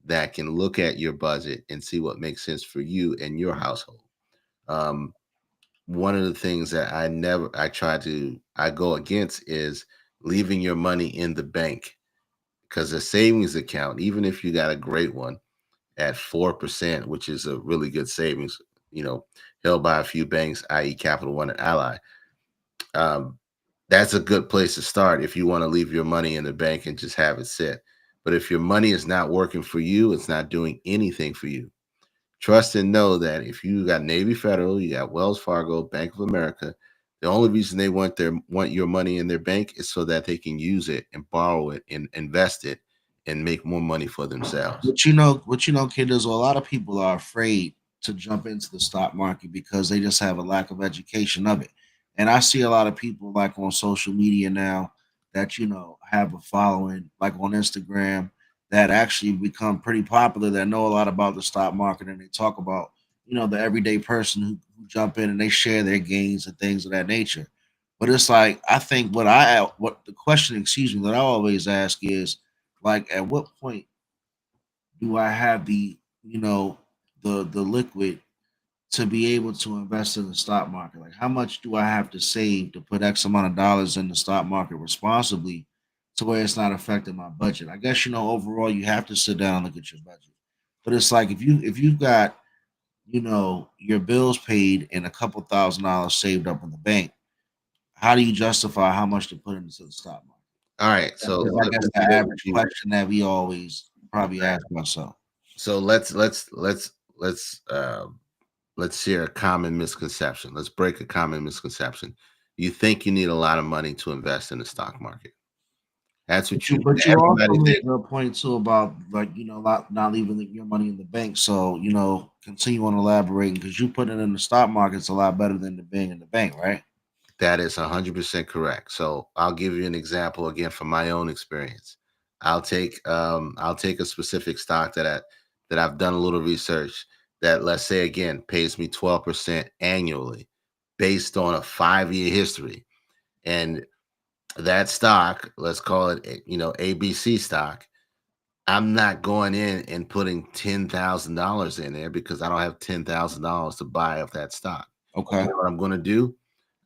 S1: that can look at your budget and see what makes sense for you and your household. Um, One of the things that I go against is leaving your money in the bank because a savings account, even if you got a great one at 4%, which is a really good savings, you know, held by a few banks, i.e., Capital One and Ally, um, that's a good place to start if you want to leave your money in the bank and just have it sit. But if your money is not working for you, it's not doing anything for you. Trust and know that if you got Navy Federal, you got Wells Fargo, Bank of America, the only reason they want your money in their bank is so that they can use it and borrow it and invest it and make more money for themselves.
S2: Kiddos, a lot of people are afraid to jump into the stock market because they just have a lack of education of it. And I see a lot of people like on social media now that have a following, like on Instagram, that actually become pretty popular that know a lot about the stock market, and they talk about the everyday person who jump in and they share their gains and things of that nature. But it's like I think what the question, excuse me, that I always ask is like, at what point do I have the liquid to be able to invest in the stock market? Like, how much do I have to save to put X amount of dollars in the stock market responsibly to where it's not affecting my budget? I guess overall you have to sit down and look at your budget. But it's like if you've got your bills paid and a couple $1,000s saved up in the bank, how do you justify how much to put into the stock market?
S1: All right,
S2: That's
S1: so
S2: just, I guess, the
S1: share with
S2: average
S1: you.
S2: question that we always probably ask ourselves.
S1: So let's share a common misconception. Let's break a common misconception. You think you need a lot of money to invest in the stock market. That's what
S2: But you also
S1: everybody
S2: make
S1: thinks.
S2: a point too about, like, not leaving your money in the bank. So continue on elaborating, because you put it in the stock market is a lot better than the being in the bank, right?
S1: That is 100% correct. So I'll give you an example again from my own experience. I'll take a specific stock that I've done a little research that, let's say again, pays me 12% annually based on a 5-year history. And that stock, let's call it ABC stock, I'm not going in and putting $10,000 in there because I don't have $10,000 to buy of that stock.
S2: Okay.
S1: You know what I'm going to do?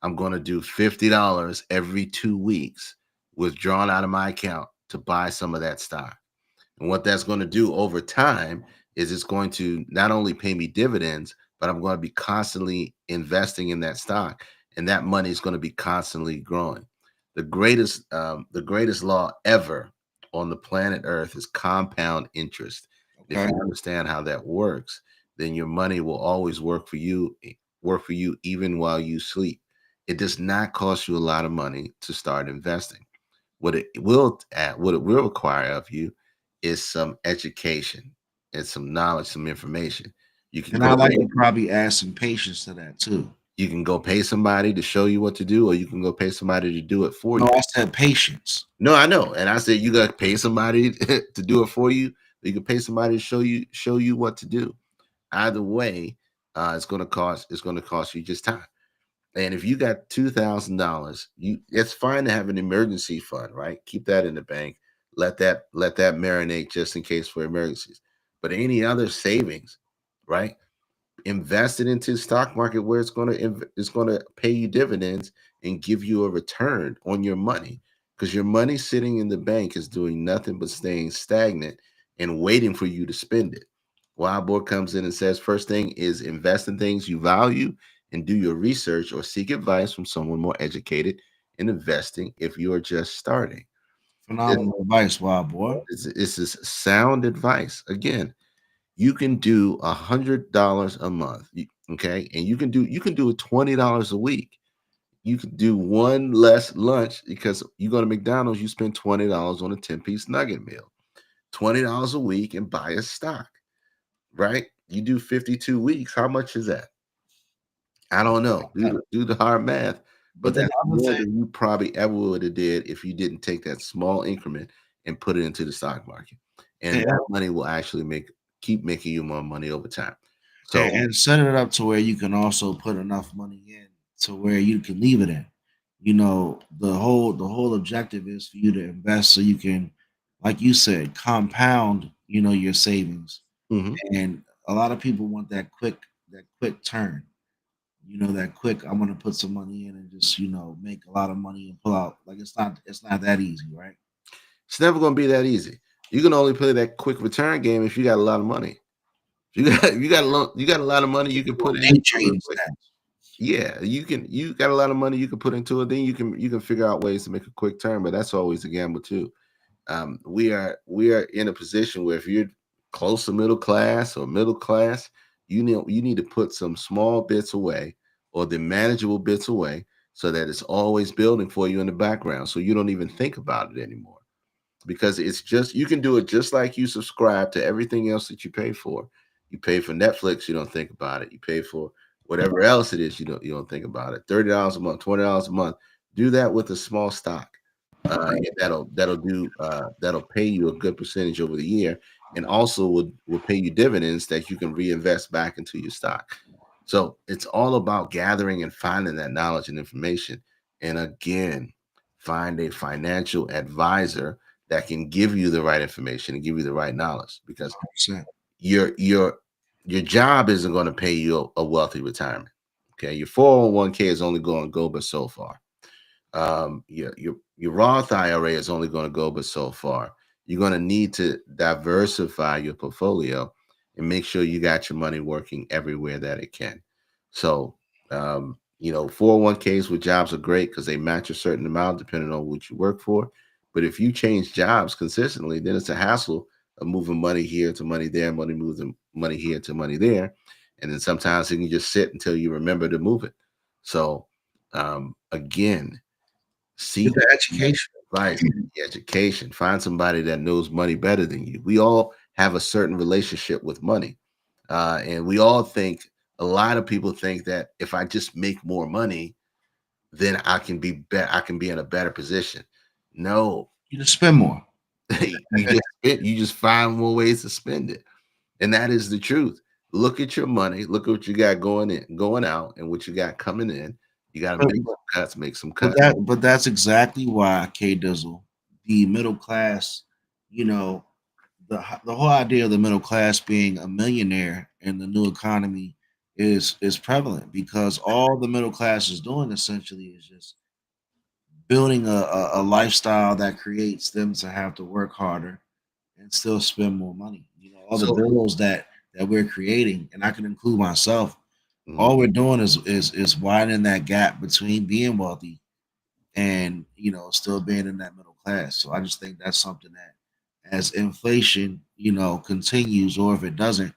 S1: I'm going to do $50 every 2 weeks withdrawn out of my account to buy some of that stock. And what that's going to do over time is it's going to not only pay me dividends, but I'm going to be constantly investing in that stock, and that money is going to be constantly growing. The greatest law ever on the planet Earth is compound interest. If
S2: Okay.
S1: you understand how that works, then your money will always work for you even while you sleep. It does not cost you a lot of money to start investing. What it will require of you is some education and some knowledge, some information. You can
S2: And I
S1: go
S2: like
S1: pay,
S2: to probably add some patience to that too.
S1: you can go pay somebody to show you what to do, or you can go pay somebody to do it for
S2: No,
S1: you.
S2: I said patience.
S1: No, I know. And I said you got to pay somebody to do it for you. Or you can pay somebody to show you what to do. Either way, it's going to cost you just time. And if you got $2,000, it's fine to have an emergency fund, right? Keep that in the bank. Let that marinate just in case for emergencies. But any other savings, right? Invest it into the stock market where it's going to pay you dividends and give you a return on your money, because your money sitting in the bank is doing nothing but staying stagnant and waiting for you to spend it. Wild Boy comes in and says, first thing is invest in things you value and do your research or seek advice from someone more educated in investing if you are just starting.
S2: Phenomenal advice, wild boy.
S1: This is sound advice. Again, you can do $100 a month, okay, and you can do it $20 a week. You can do one less lunch because you go to McDonald's, you spend $20 on a 10-piece nugget meal. $20 a week and buy a stock, right? You do 52 weeks. How much is that? I don't know. Do the hard math, but
S2: But then
S1: that's
S2: the other
S1: more
S2: thing,
S1: than you probably ever would have did if you didn't take that small increment and put it into the stock market. And
S2: and,
S1: that money will actually keep making you more money over time. So
S2: and setting it up to where you can also put enough money in to where you can leave it in. The whole objective is for you to invest so you can, like you said, compound, your savings.
S1: mhm.
S2: And a lot of people want that quick turn. That quick, I'm gonna put some money in and just, make a lot of money and pull out. Like, it's not that easy, right?
S1: It's never going to be that easy. You can only play that quick return game if you got a lot of money. You got a lot of money you can put in
S2: Day
S1: real
S2: trading
S1: quick.
S2: stats.
S1: Yeah, you got a lot of money you can put into it. Then you can figure out ways to make a quick turn, but that's always a gamble too. We are in a position where if you're close to middle class or middle class, you need to put some small bits away or the manageable bits away so that it's always building for you in the background, so you don't even think about it anymore. Because it's just you can do it just like you subscribe to everything else that you pay for. You pay for Netflix, you don't think about it. You pay for whatever else it is, you don't think about it. $30 a month, $20 a month. Do that with a small stock. And that'll pay you a good percentage over the year, and also will pay you dividends that you can reinvest back into your stock. So it's all about gathering and finding that knowledge and information. And again, find a financial advisor that can give you the right information and give you the right knowledge, because
S2: 100%.
S1: your your your job isn't going to pay you a wealthy retirement. Okay, your 401k is only going to go but so far. Your Roth IRA is only going to go but so far. You're going to need to diversify your portfolio and make sure you got your money working everywhere that it can. So, 401ks with jobs are great because they match a certain amount depending on what you work for. But if you change jobs consistently, then it's a hassle of moving money here to money there, moving money here to money there, and then sometimes it can just sit until you remember to move it. So, again,
S2: Get
S1: seek
S2: the education.
S1: advice, seek education. Find somebody that knows money better than you. We all have a certain relationship with money, and we all think. A lot of people think that if I just make more money, then I can be better. I can be in a better position. No,
S2: You just spend more.
S1: you just find more ways to spend it, and that is the truth. Look at your money. Look at what you got going in, going out, and what you got coming in. You got to
S2: But,
S1: make
S2: but,
S1: some cuts. Make some
S2: but
S1: cuts.
S2: that's exactly why K Dizzle, the middle class, you know, the whole idea of the middle class being a millionaire in the new economy is prevalent because all the middle class is doing essentially is just building a lifestyle that creates them to have to work harder and still spend more money. All the
S1: So,
S2: bills that we're creating, and I can include myself,
S1: mhm.
S2: all we're doing is widening that gap between being wealthy and still being in that middle class. So I just think that's something that as inflation continues, or if it doesn't,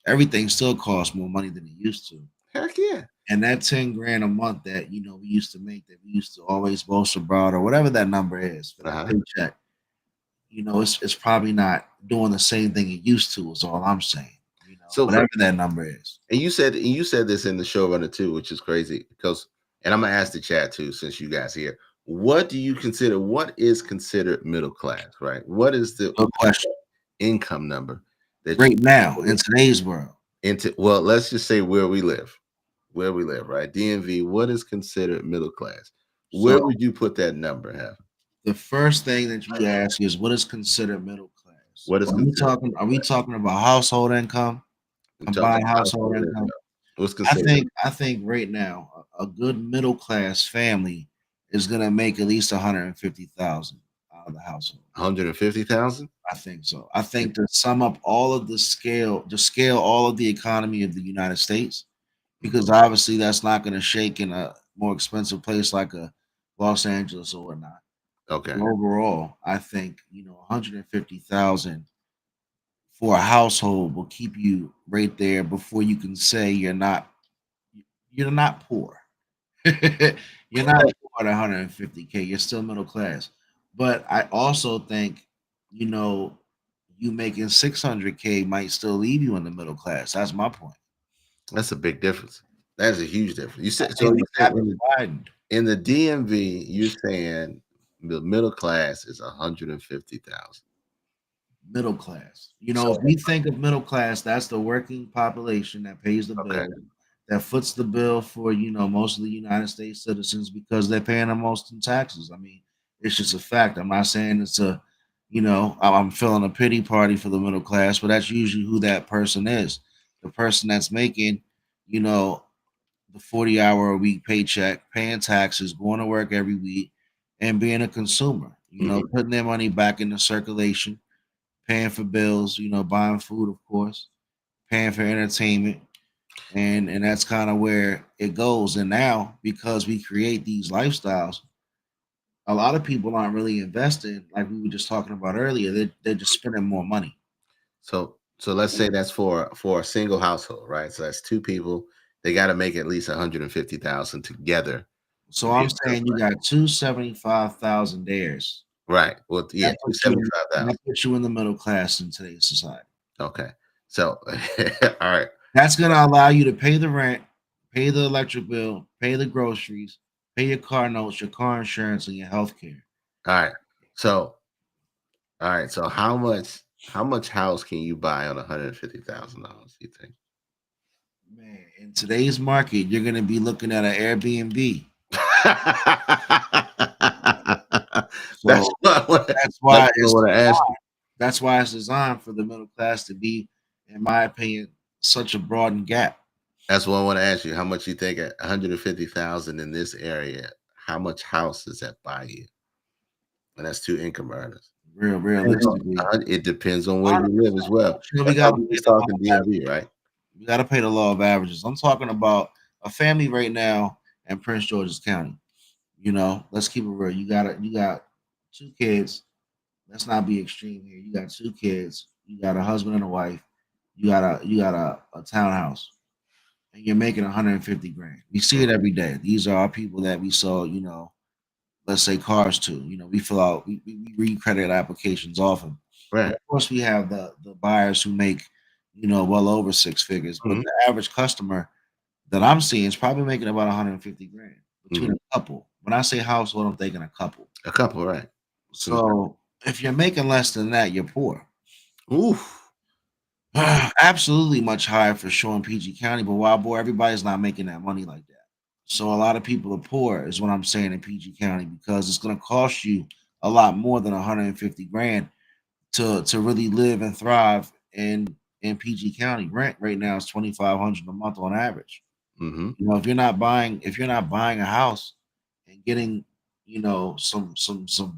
S2: everything still costs more money than it used to.
S1: Heck yeah.
S2: And that 10 grand a month that we used to make, that we used to always boast about, or whatever that number is for that
S1: Uh-huh.
S2: paycheck, it's probably not doing the same thing it used to, is all I'm saying.
S1: So,
S2: Whatever that number is.
S1: and you said this in the showrunner too, which is crazy because, and I'm gonna ask the chat too, since you guys here. What do you consider? What is considered middle class? Right? What is the
S2: No question.
S1: income number that you
S2: Right now, in today's world,
S1: into? Well, let's just say where we live, right? DMV. What is considered middle class? Where
S2: so
S1: would you put that number? Have
S2: the first thing that you ask is what is considered middle class.
S1: what is considered?
S2: Are we talking about household income,
S1: We talking
S2: combined
S1: about
S2: household
S1: household
S2: income?
S1: income. What's
S2: I
S1: considered
S2: think I think right now a good middle class family is gonna make at least 150,000 out of the household.
S1: 150,000?
S2: I think so. I think to sum up all of to scale all of the economy of the United States, because obviously that's not going to shake in a more expensive place like a Los Angeles or whatnot.
S1: Okay.
S2: But overall, I think 150,000 for a household will keep you right there before you can say you're not poor. You're not poor at 150K. You're still middle class. But I also think, you know, you making 600K might still leave you in the middle class. That's my point.
S1: That's a big difference. That is a huge difference. You
S2: I
S1: said so.
S2: think
S1: You
S2: the
S1: said
S2: gap is widened.
S1: in the DMV, you're saying the middle class is 150,000.
S2: Middle class. If
S1: So
S2: we think of middle class, that's the working population that pays the
S1: okay,
S2: bill, that foots the bill for most of the United States citizens because they're paying the most in taxes. I mean, it's just a fact. I'm not saying it's I'm feeling a pity party for the middle class, but that's usually who that person is. The person that's making, you know, the 40-hour a week paycheck, paying taxes, going to work every week, and being a consumer. putting their money back into circulation, paying for bills, buying food, of course, paying for entertainment, and that's kind of where it goes. And now, because we create these lifestyles, a lot of people aren't really investing, like we were just talking about earlier. They're just spending more money.
S1: So let's say that's for a single household, right? So that's two people. They got to make at least 150,000 together to
S2: So
S1: be
S2: I'm
S1: in middle
S2: saying you
S1: class.
S2: got 275,000 theirs.
S1: Right. Well, yeah,
S2: That puts you that
S1: 275,000.
S2: puts you in the middle class in today's society.
S1: Okay. So all right.
S2: That's gonna allow you to pay the rent, pay the electric bill, pay the groceries, pay your car notes, your car insurance, and your health care.
S1: All right. So all right. So how much house can you buy on $150,000, you think?
S2: Man, in today's market, you're gonna be looking at an Airbnb.
S1: That's
S2: So
S1: what I want
S2: that's
S1: that's
S2: why
S1: what I
S2: it's
S1: want to ask you.
S2: that's why it's designed for the middle class to be, in my opinion, such a broadened gap.
S1: That's what I want to ask you. How much you think at 150,000 in this area, how much house does that buy you? And that's two income earners. Depends on-
S2: Realistically,
S1: It depends on where you live
S2: 100%.
S1: as well.
S2: We
S1: That's why
S2: gotta
S1: we
S2: pay
S1: was
S2: the law
S1: talking
S2: of
S1: DMV, right?
S2: We got to pay the law of averages. I'm talking about a family right now in Prince George's County. Let's keep it real. You got two kids. Let's not be extreme here. You got two kids. You got a husband and a wife. You got a townhouse, and you're making 150 grand. We see it every day. These are our people that we saw. Let's say cars too. We fill out. We read credit applications often. And
S1: Right.
S2: of course, we have the buyers who make well over six figures. But
S1: Mhm,
S2: the average customer that I'm seeing is probably making about 150 grand between
S1: mhm.
S2: a couple. When I say household, I'm thinking a couple.
S1: A couple, right? Two.
S2: So if you're making less than that, you're poor.
S1: Oof.
S2: Absolutely much higher for sure in PG County, but wild boy, everybody's not making that money like that. So a lot of people are poor, is what I'm saying in PG County, because it's going to cost you a lot more than 150 grand to really live and thrive in PG County. Rent right now is 2,500 a month on average.
S1: Mhm,
S2: If you're not buying a house and getting some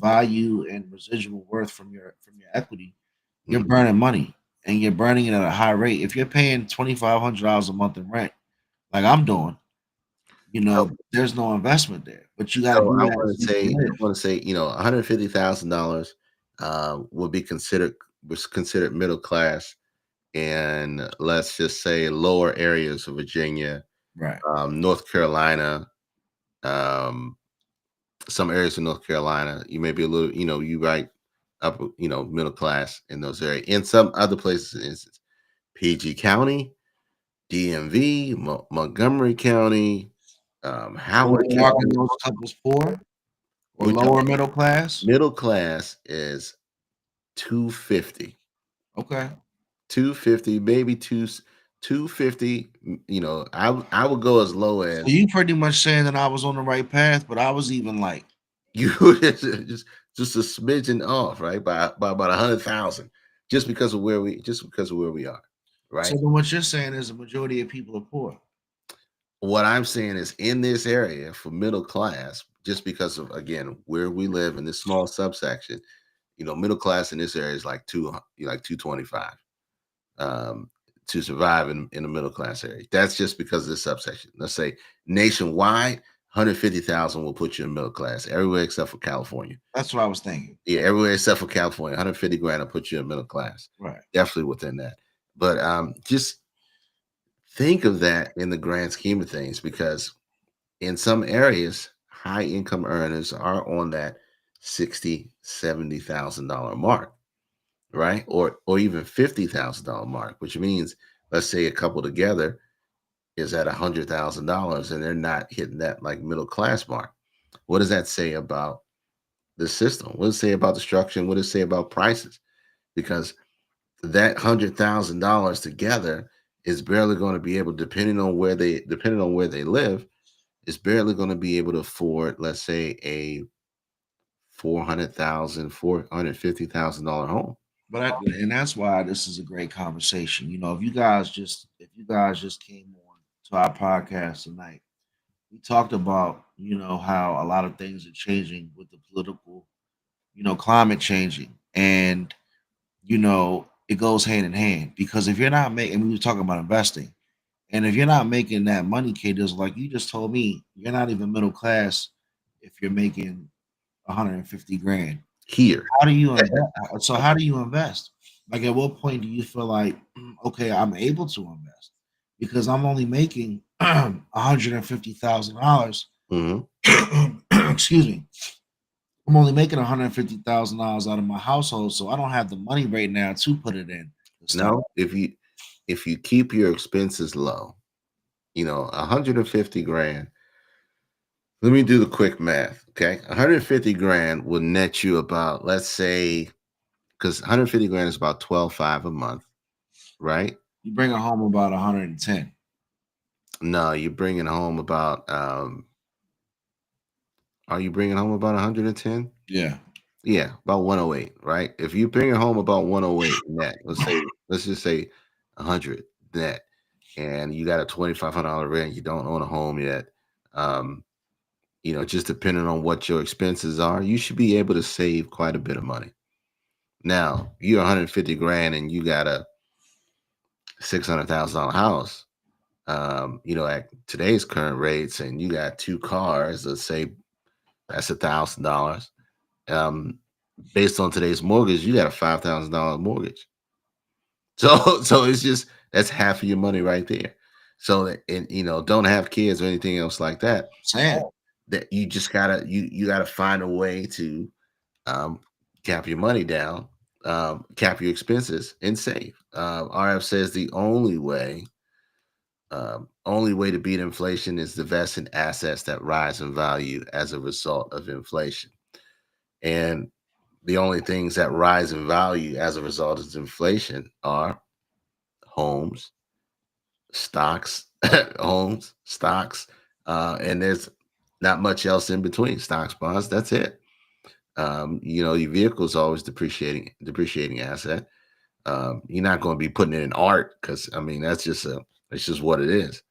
S2: value and residual worth from your equity, you're
S1: mhm.
S2: burning money, and you're burning it at a high rate. If you're paying $2,500 a month in rent, like I'm doing,
S1: So
S2: there's no investment there. But you got to
S1: so
S2: do
S1: I
S2: that
S1: wanna
S2: so you can
S1: say I
S2: live.
S1: wanna say, $150,000, would be considered middle class in, let's just say, lower areas of Virginia,
S2: Right.
S1: North Carolina, um, some areas in North Carolina. You may be a little, you right up, middle class in those areas. In some other places, for instance, PG County, DMV, Montgomery County,
S2: So
S1: Howard
S2: we're marking
S1: County.
S2: those couples poor or
S1: We're talking
S2: lower middle class.
S1: middle class is 250.
S2: Okay.
S1: 250, maybe 250. I would go as low
S2: So
S1: as
S2: you pretty much saying that I was on the right path, but I was even like,
S1: you just a smidgen off, right? By about 100,000, just because of where we are,
S2: so
S1: right?
S2: then what you're saying is the majority of people are poor.
S1: What I'm saying is in this area for middle class, just because of again where we live in this small subsection, middle class in this area is like 225 um, to survive in the middle class area. That's just because of this subsection. Let's say nationwide, 150,000 will put you in middle class everywhere except for California.
S2: That's what I was thinking.
S1: Yeah, everywhere except for California, 150 grand will put you in middle class.
S2: Right.
S1: Definitely within that. But just think of that in the grand scheme of things, because in some areas, high income earners are on that 60, $70,000 mark, right? Or even $50,000 mark, which means let's say a couple together is at $100,000 and they're not hitting that like middle class mark. What does that say about the system? What does it say about the structure? And what does it say about prices? Because that $100,000 together is barely going to be able, depending on where they live, is barely going to be able to afford, let's say, a 450,000 home.
S2: And that's why this is a great conversation. If you guys just came on to our podcast tonight, we talked about how a lot of things are changing with the political climate changing, and it goes hand in hand because if you're not making, we were talking about investing, and if you're not making that money, K, like you just told me, you're not even middle class if you're making 150 grand.
S1: here.
S2: How do you invest? So how do you invest? Like, at what point do you feel like, okay, I'm able to invest because I'm only making $150,000.
S1: Mhm.
S2: Excuse me. I'm only making $150,000 out of my household, so I don't have the money right now to put it in the stock.
S1: No, if you keep your expenses low, 150 grand. Let me do the quick math. Okay. 150 grand will net you about, let's say, because 150 grand is about 12.5 a month, right?
S2: You bring it home about 110.
S1: No, you're bringing home about, are you bringing home about 110?
S2: Yeah.
S1: Yeah, about 108, right? If you bring it home about 108 net, let's just say 100 net, and you got a $2,500 rent, you don't own a home yet. Um, just depending on what your expenses are, you should be able to save quite a bit of money. Now, you're 150 grand and you got a $600,000 house. At today's current rates, and you got two cars, let's say that's $1,000. Um, Based on today's mortgage, you got a $5,000 mortgage. So, so it's just that's half of your money right there. So, and don't have kids or anything else like that.
S2: Saying.
S1: That you just gotta find a way to um, cap your money down, cap your expenses, and save. RF says the only way to beat inflation is to invest in assets that rise in value as a result of inflation. And the only things that rise in value as a result of inflation are homes, stocks, homes, stocks, and there's not much else in between stocks, bonds. That's it. Your vehicle is always depreciating asset. You're not going to be putting it in art because I mean that's just what it is.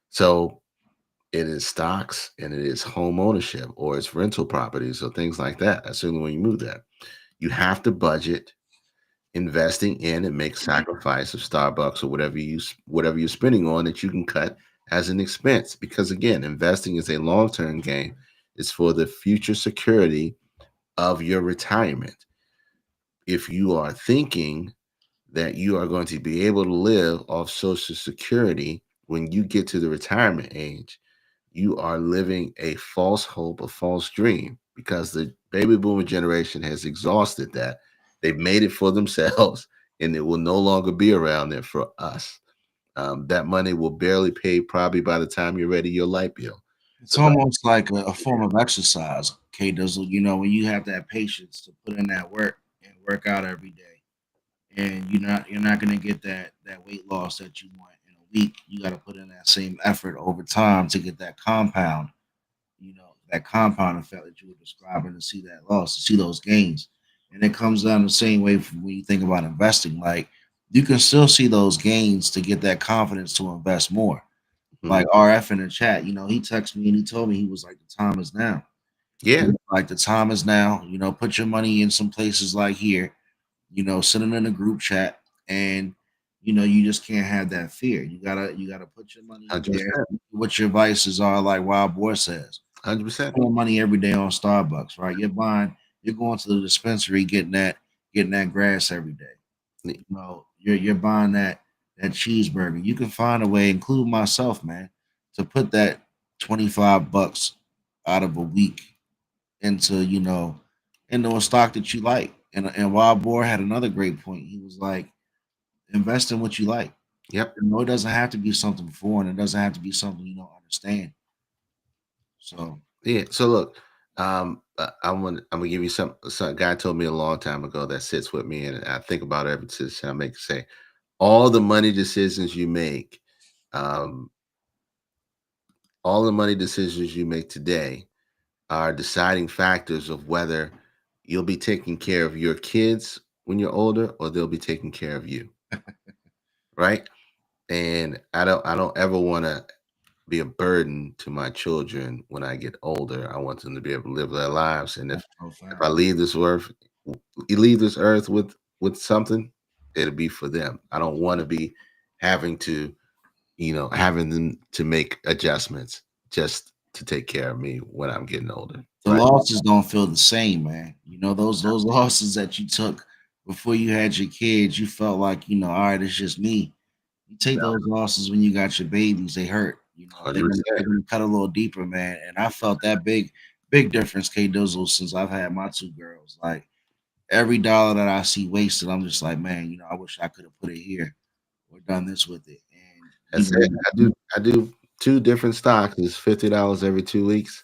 S1: So it is stocks and it is home ownership or it's rental properties or things like that. That's the only when you move that. You have to budget investing in and make sacrifice of Starbucks or whatever you're spending on that you can cut as an expense. Because again, investing is a long-term game. It's for the future security of your retirement. If you are thinking that you are going to be able to live off Social Security when you get to the retirement age, you are living a false hope, a false dream, because the baby boomer generation has exhausted that. They've made it for themselves, and it will no longer be around there for us. That money will barely pay probably by the time you're ready your light bill.
S2: It's almost like a form of exercise, K Dizzle. When you have that patience to put in that work and work out every day, and you're not gonna get that weight loss that you want in a week. You got to put in that same effort over time to get that compound effect that you were describing, to see that loss, to see those gains. And it comes down the same way when you think about investing. Like, you can still see those gains to get that confidence to invest more.
S1: Mhm.
S2: Like RF in the chat, he texted me and he told me, he was like, the time is now.
S1: Yeah,
S2: Like, the time is now. Put your money in some places like here. Sitting in a group chat, and you just can't have that fear. You gotta put your money in there.
S1: 100%,
S2: What your vices are, like Wild Boy says.
S1: 100%.
S2: Spending money every day on Starbucks, right? You're going to the dispensary, getting that grass every day. You're buying that cheeseburger. You can find a way, including myself, man, to put that $25 out of a week into into a stock that you like. And Wild Boar had another great point. He was like, invest in what you like.
S1: Yep.
S2: It doesn't have to be something foreign. It doesn't have to be something you don't understand. So
S1: Yeah. So look, I'm gonna give you some guy told me a long time ago that sits with me, and I think about it every decision I make. Say, all the money decisions you make, um, all the money decisions you make today are deciding factors of whether you'll be taking care of your kids when you're older or they'll be taking care of you, right? And I don't ever want to be a burden to my children when I get older. I want them to be able to live their lives. And
S2: Oh,
S1: if I leave this earth, with something, it'll be for them. I don't want to be having to, having them to make adjustments just to take care of me when I'm getting older.
S2: the
S1: Right.
S2: losses don't feel the same, man. You know, those losses that you took before you had your kids, you felt like, all right, it's just me. You take those losses when you got your babies, they hurt. They're gonna,
S1: 100%.
S2: they're gonna cut a little deeper, man. And I felt that big difference, K Dizzle, since I've had my two girls. Like every dollar that I see wasted, I'm just like, man, I wish I could have put it here or done this with it. And
S1: That's it. I do two different stocks. It's $50 every 2 weeks,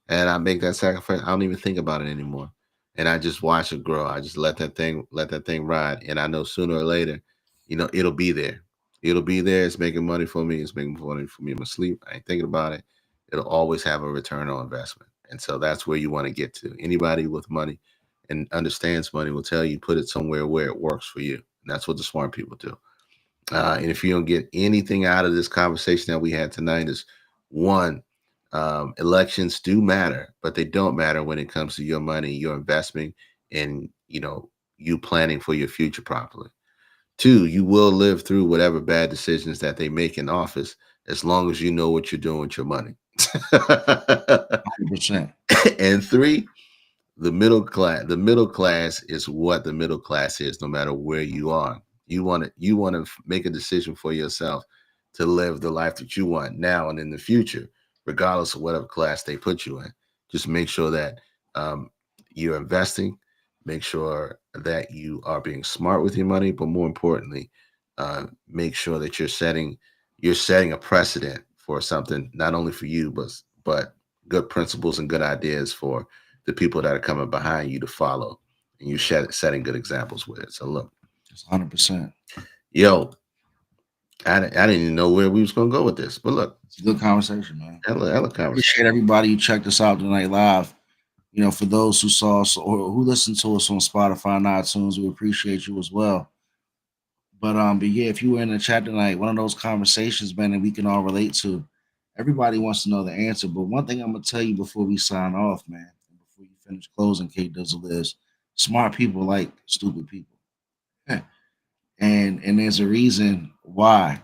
S1: and I make that sacrifice. I don't even think about it anymore, and I just watch it grow. I just let that thing ride, and I know sooner or later, it'll be there. It'll be there. It's making money for me. It's making money for me in my sleep. I ain't thinking about it. It'll always have a return on investment, and so that's where you want to get to. Anybody with money and understands money will tell you put it somewhere where it works for you, and that's what the smart people do. And if you don't get anything out of this conversation that we had tonight, is one, elections do matter, but they don't matter when it comes to your money, your investment, and you planning for your future properly. Two, you will live through whatever bad decisions that they make in office as long as you know what you're doing with your money.
S2: 100%.
S1: And three, the middle class is what the middle class is, no matter where you are. You want to make a decision for yourself to live the life that you want now and in the future, regardless of whatever class they put you in. Just make sure that you're investing, make sure that you are being smart with your money, but more importantly, make sure that you're setting a precedent for something, not only for you, but good principles and good ideas for the people that are coming behind you to follow, and you setting good examples with it. So look,
S2: It's 100%.
S1: yo, I didn't even know where we was gonna go with this, but look,
S2: It's a good conversation, man.
S1: hella conversation.
S2: Appreciate everybody who checked us out tonight live. For those who saw us or who listened to us on Spotify and iTunes, we appreciate you as well. But yeah, if you were in the chat tonight, one of those conversations, man, that we can all relate to. Everybody wants to know the answer. But one thing I'm gonna tell you before we sign off, man, and before you finish closing, Kate Dizzle, is smart people like stupid people. And there's a reason why.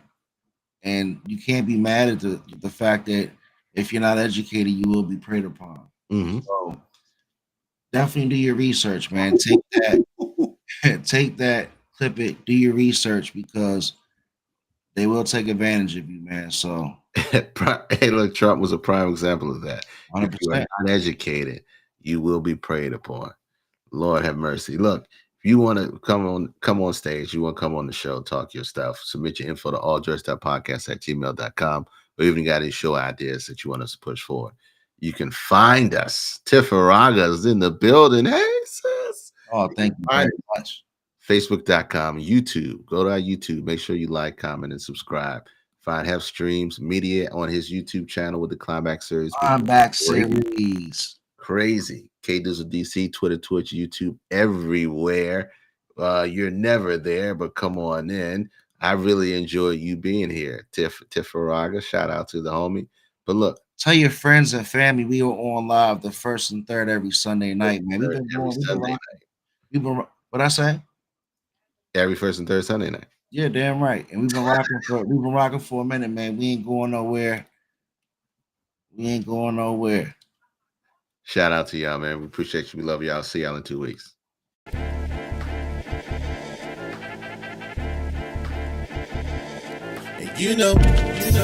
S2: And you can't be mad at the fact that if you're not educated, you will be preyed upon.
S1: Mhm.
S2: So definitely do your research, man. Take that, take that, clip it, do your research because they will take advantage of you, man. So
S1: Hey, look, Trump was a prime example of that. If you are
S2: 100%.
S1: uneducated, you will be preyed upon. Lord have mercy. Look, if you want to come on stage, you want to come on the show, talk your stuff, submit your info to alldressedupodcast@gmail.com, or even got any show ideas that you want us to push forward. You can find us. Tiffaraga's in the building. Hey, sis.
S2: Oh, thank you very much.
S1: Facebook.com, YouTube. Go to our YouTube. Make sure you like, comment, and subscribe. Find Hef Streams Media on his YouTube channel with the Climax series.
S2: I'm back series.
S1: Crazy. K Dizzle DC, Twitter, Twitch, YouTube, everywhere. You're never there, but come on in. I really enjoy you being here. Tifaraga, shout out to the homie. But look,
S2: tell your friends and family we are on live the first and third every Sunday night, man. We've been what I say?
S1: Every first and third Sunday night.
S2: Yeah, damn right. And we've been rocking for a minute, man. We ain't going nowhere.
S1: Shout out to y'all, man. We appreciate you. We love y'all. See y'all in 2 weeks.
S3: You know, and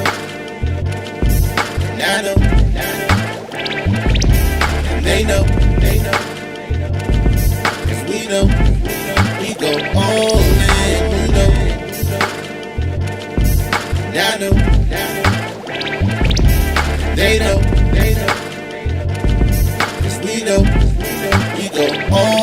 S3: I know, and they know, and we know, we go all in, you know, and I know, and they know, cause we know, we go all